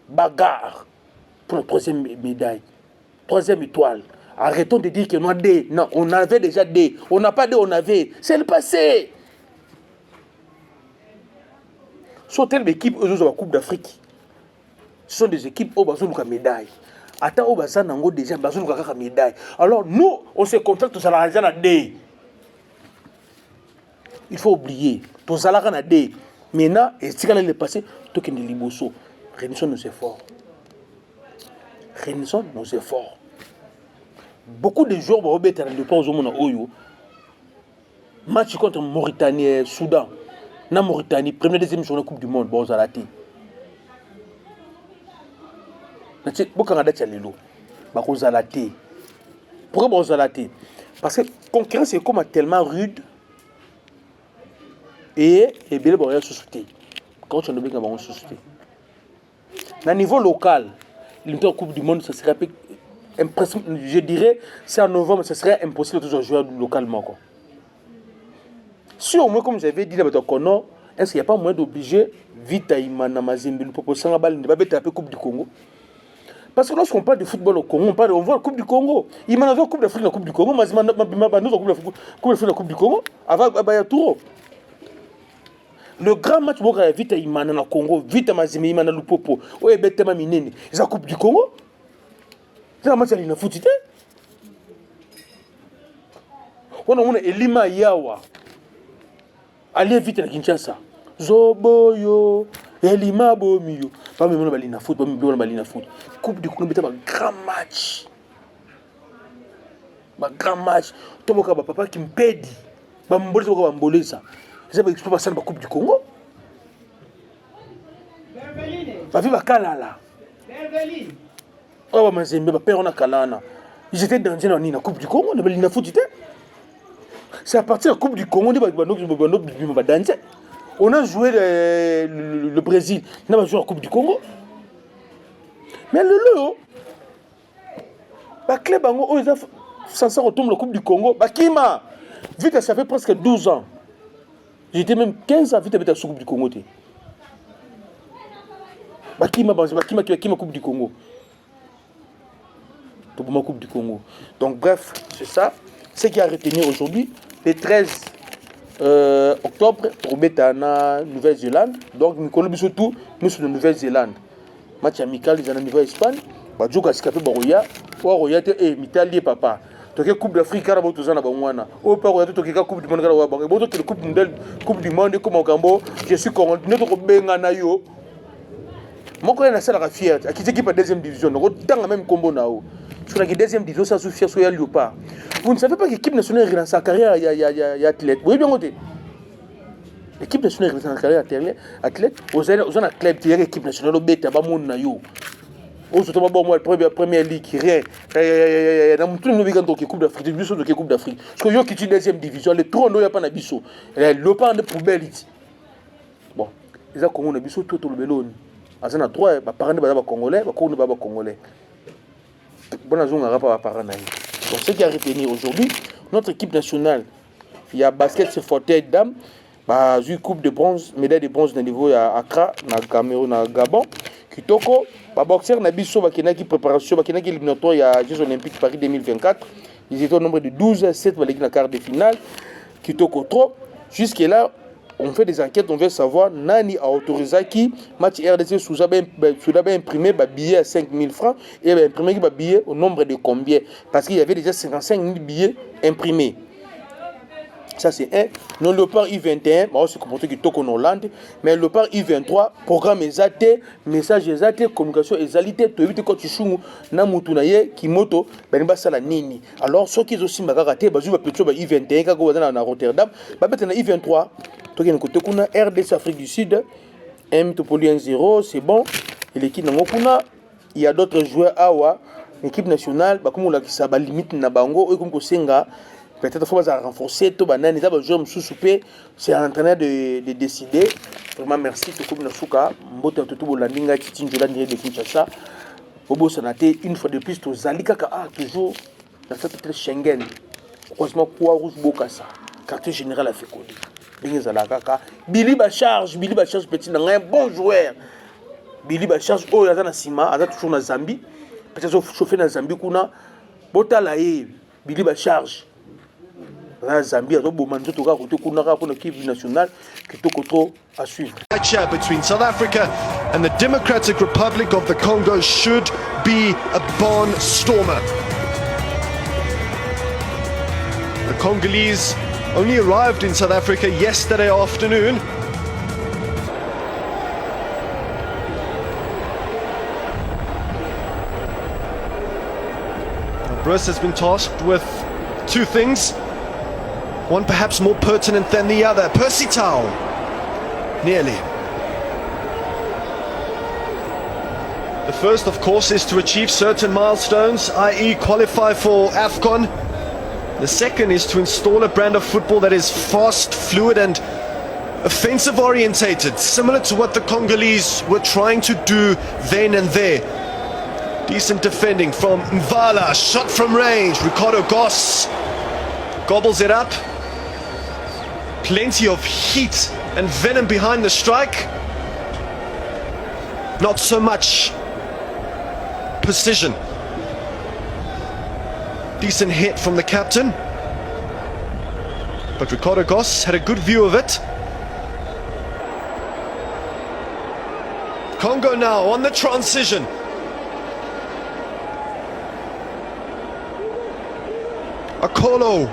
Bagarre pour la 3e médaille. 3e étoile. Arrêtons de dire que nous avons D. Non, on avait déjà D. On n'a pas D, on avait. C'est le passé. Sont telles équipes aux la Coupe d'Afrique. Ce sont des équipes où ils ont une médaille. Attends, où ils ont déjà une médaille. Alors nous, on se contacte sur la D. Il faut oublier. Pour ça, la D. Maintenant, et si elle est passée, tout qui est liboso. Réunissons nos efforts. Réunissons nos efforts. Beaucoup de joueurs vont être dans le pas aux hommes en Oyo. Match contre Mauritanie et Soudan. Na Mauritanie, première, deuxième journée Coupe du Monde, bon, Zalati. Pourquoi Zalati? Pourquoi Zalati? Parce que la concurrence est comme tellement rude. Et bien, il y a société. Quand tu as nommé une société. À niveau local, la Coupe du Monde, ça serait impressionnant. Je dirais, c'est en novembre, ça serait impossible de jouer localement. Quoi. Si au moins, comme j'avais dit, est-ce qu'il n'y a pas moyen d'obliger Vita Imana Mazembe, nous proposons la balle, ne pas mettre la Coupe du Congo? Parce que lorsqu'on parle de football au Congo, on voit la Coupe du Congo. Il m'a la Coupe d'Afrique, la Coupe du Congo, mais nous avons la Coupe du Congo, avant Bayatouro. Le grand match, Vita Imana na Congo, Vita Mazembe Imana Lupopo, Oye Betema Minene, c'est la Coupe du Congo. C'est la match à l'inafoutité. On a Elima Yawa. Allez vite à Kinshasa. Zoboyo, Elima Bomio. Pas même balina foot, pas même balina foot. Coupe du Congo, un grand match. Un grand match. Tomoka papa qui me pède. Bambolé, bambolé ça. Vous avez expliqué ça dans la Coupe du Congo. Ma vie va kalala. Oh, mais c'est ma père on a kalana. Ils étaient dans la Coupe du Congo, on a balina foot. C'est à partir de la Coupe du Congo on a joué le Brésil. On a joué la Coupe du Congo. Mais le lot, la clé bango, ils ont censé retomber la Coupe du Congo. Bakima, vite, ça fait presque 12 ans. J'étais même 15 ans vite avec la Coupe du Congo. Bakima Coupe du Congo. Coupe du Congo. Donc bref, c'est ça. Ce qui a retenu aujourd'hui, le 13 octobre, pour Betana, Nouvelle-Zélande. Donc nous connaissons surtout, nous sommes de Nouvelle-Zélande. Match amical, ils sont en Nouvelle-Espagne. Badjouka Skapé Baroya, Roya, et Mitali papa. Donc Coupe d'Afrique, Carabo, tout ça, na Bangwana. Au Paroya, tout le Coupe du Monde, Carabo, Boto, Coupe du Monde, comme au Cambo, je suis content, notre Benganayo. Mon collègue n'a pas la fierté, qui s'équipe à deuxième division, autant la même combo nao. Sur la deuxième division, ça suffit à soit Léopard. Vous ne savez pas que l'équipe nationale dans sa carrière, il y a athlète. Vous voyez bien côté. L'équipe nationale dans sa carrière, athlète, vous avez un club qui est l'équipe nationale, au bête, à Bamon Nayo. Au surtout, moi, la première ligue, rien. Dans tout le monde qui est Coupe d'Afrique, il y a Coupe d'Afrique. Parce que yo qui est deuxième division, le trône, il n'y a pas d'Abisso. Léopard est poubelle. Bon, ils ont comme un Abisso, tout le bellon. Ils ont droit, les parents sont congolais, les parents sont congolais. Bon, donc, ce qui a retenu aujourd'hui, notre équipe nationale, il y a basket sur fauteuil dames, bah, eu coupe de bronze, médaille de bronze au niveau à Accra, na Cameroun, na Gabon. Kitoko, bah, boxeur Nabiso, bah, qui préparation, bah, qui éliminatoire, il y a Jeux Olympiques Paris 2024. Ils étaient au nombre de 12, 7 pour la quart de finale. Kitoko trop. Jusque-là, on fait des enquêtes, on veut savoir Nani a autorisé qui match RDC sous imprimé un billet à 5 000 francs et imprimé un billet au nombre de combien. Parce qu'il y avait déjà 55 000 billets imprimés. Ça c'est un. Non, le Léopard I-21, on se comporte qui toque en Hollande, mais le Léopard I-23, programme exaté, message exaté, communication exalité, tu évites quand tu chou, Namutunaye, Kimoto, Benba Salanini. Alors, ceux qui ont aussi raté, Bazou va plutôt I-21, quand on va dans Rotterdam, maintenant I-23. Donc, il y a RDC Afrique du Sud, M Topoli 1-0, c'est bon. Et l'équipe Nangokuna, il y a d'autres joueurs Awa, l'équipe nationale, comme on l'a dit, ça va limite Nabango, et comme Kosenga, peut-être qu'il faut renforcer tout banane, les joueurs sous-soupés, c'est à l'entraîneur de décider. Vraiment merci, tout comme Nasuka, Mbote Tutubo Landinga, Titi Njola Nire de Kinshasa, Bobo Sanate, une fois de plus, tout Zalika, toujours dans cette Schengen. Heureusement, quoi, Rouge Bokassa, quartier général a fait quoi. Billy Bacharge petit un bon joueur. Billy Bacharge oh yaza na sima aza toujours na Zambie peut-être chauffer na Zambie kuna botala ye Billy Bacharge na Zambie azo bomando to ka kote kuna ka kuna équipe nationale qui to trop à suivre. Between South Africa and the Democratic Republic of the Congo should be a barnstormer. The Congolese only arrived in South Africa yesterday afternoon. Bruce has been tasked with two things, one perhaps more pertinent than the other. Percy Tau, nearly. The first, of course, is to achieve certain milestones, i.e. qualify for AFCON. The second is to install a brand of football that is fast, fluid and offensive orientated, similar to what the Congolese were trying to do then and there. Decent defending from Mvala, shot from range, Ricardo Goss gobbles it up. Plenty of heat and venom behind the strike. Not so much precision. Decent hit from the captain, but Ricardo Goss had a good view of it. Congo now on the transition. Akolo.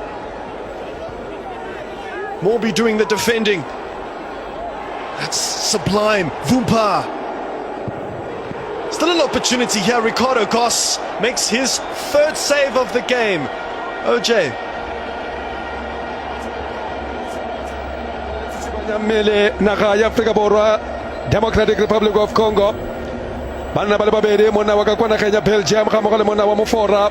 Morby doing the defending. That's sublime. Vumpa. Still an opportunity here. Ricardo Goss makes his third save of the game. OJ. Democratic Republic of Congo. Bana bale babedi mona wakakwana Kenya Belgium kamogole mona wa mofora.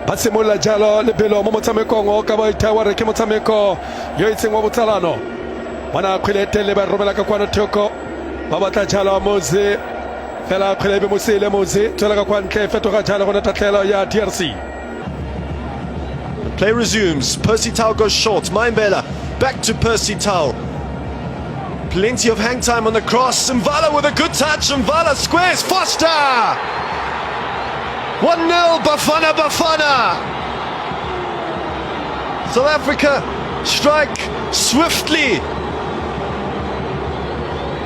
Basimula jalo lebelo mo motshameko ngo ka ba itaware ke motshameko yo itsengwa botsalano. Bana khwelete le ba romela ka kwana thoko. Ba batla jalo moze fela khwelebe mosele moze tsela ka kwantle fetoga jalo gona tatlelo ya DRC. Play resumes. Percy Tau goes short. Mainbela back to Percy Tau. Plenty of hang time on the cross. Mvala with a good touch. Mvala squares. Foster! 1-0 Bafana Bafana. South Africa strike swiftly.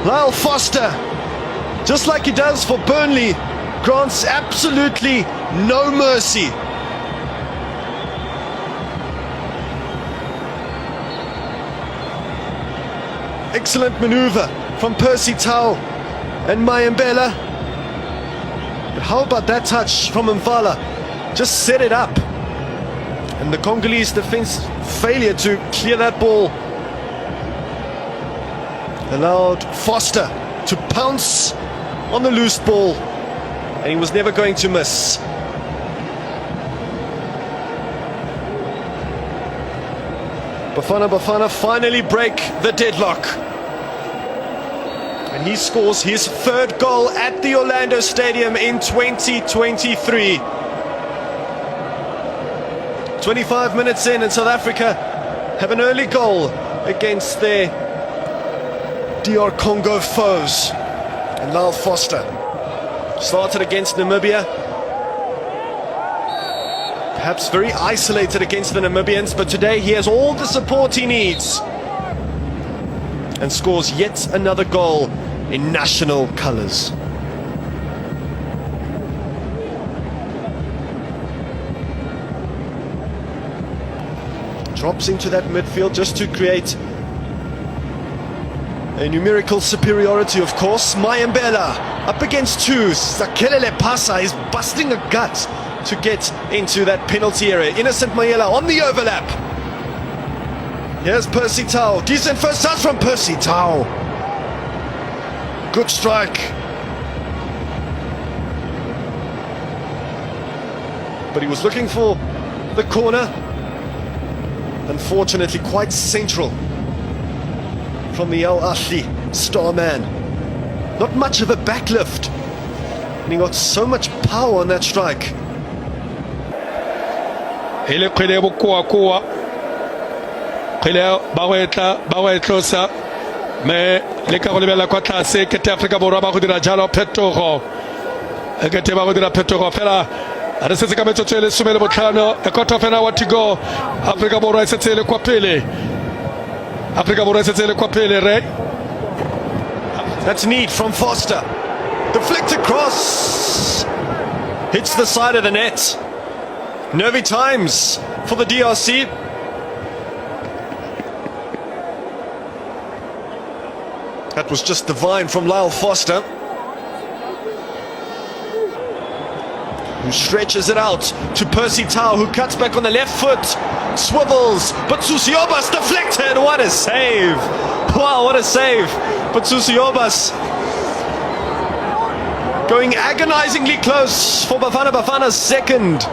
Lyle Foster, just like he does for Burnley, grants absolutely no mercy. Excellent maneuver from Percy Tau and Mayambela. But how about that touch from Mvala? Just set it up. And the Congolese defense failure to clear that ball allowed Foster to pounce on the loose ball, and he was never going to miss. Bafana Bafana finally break the deadlock, and he scores his third goal at the Orlando Stadium in 2023. 25 minutes in, and South Africa have an early goal against their DR Congo foes. And Lyle Foster started against Namibia, perhaps very isolated against the Namibians, but today he has all the support he needs and scores yet another goal in national colours. Drops into that midfield just to create a numerical superiority, of course. Mayambela up against two. Sakelele Pasa is busting a gut to get into that penalty area. Innocent Mayela on the overlap. Here's Percy Tau. Decent first touch from Percy Tau. Good strike. But he was looking for the corner. Unfortunately, quite central from the Al Ahly star man. Not much of a backlift, and he got so much power on that strike. Ile kwele bukua kwele bawetlosa me le ka go lebela kwa tlase ke te Afrika Borwa ba go dira jalo phetogo ke te ba go dira phetogo fela re se ka metso tsele 15 e kota fela wa tigo Afrika Borwa se tsele kwa pele Afrika Borwa se tsele kwa pele re. That's neat from Foster. Deflected cross. Hits the side of the net. Nervy times for the DRC. That was just divine from Lyle Foster, who stretches it out to Percy Tau, who cuts back on the left foot, swivels, but Susiobas deflected. What a save! Wow, what a save! But Susiobas going agonizingly close for Bafana Bafana's second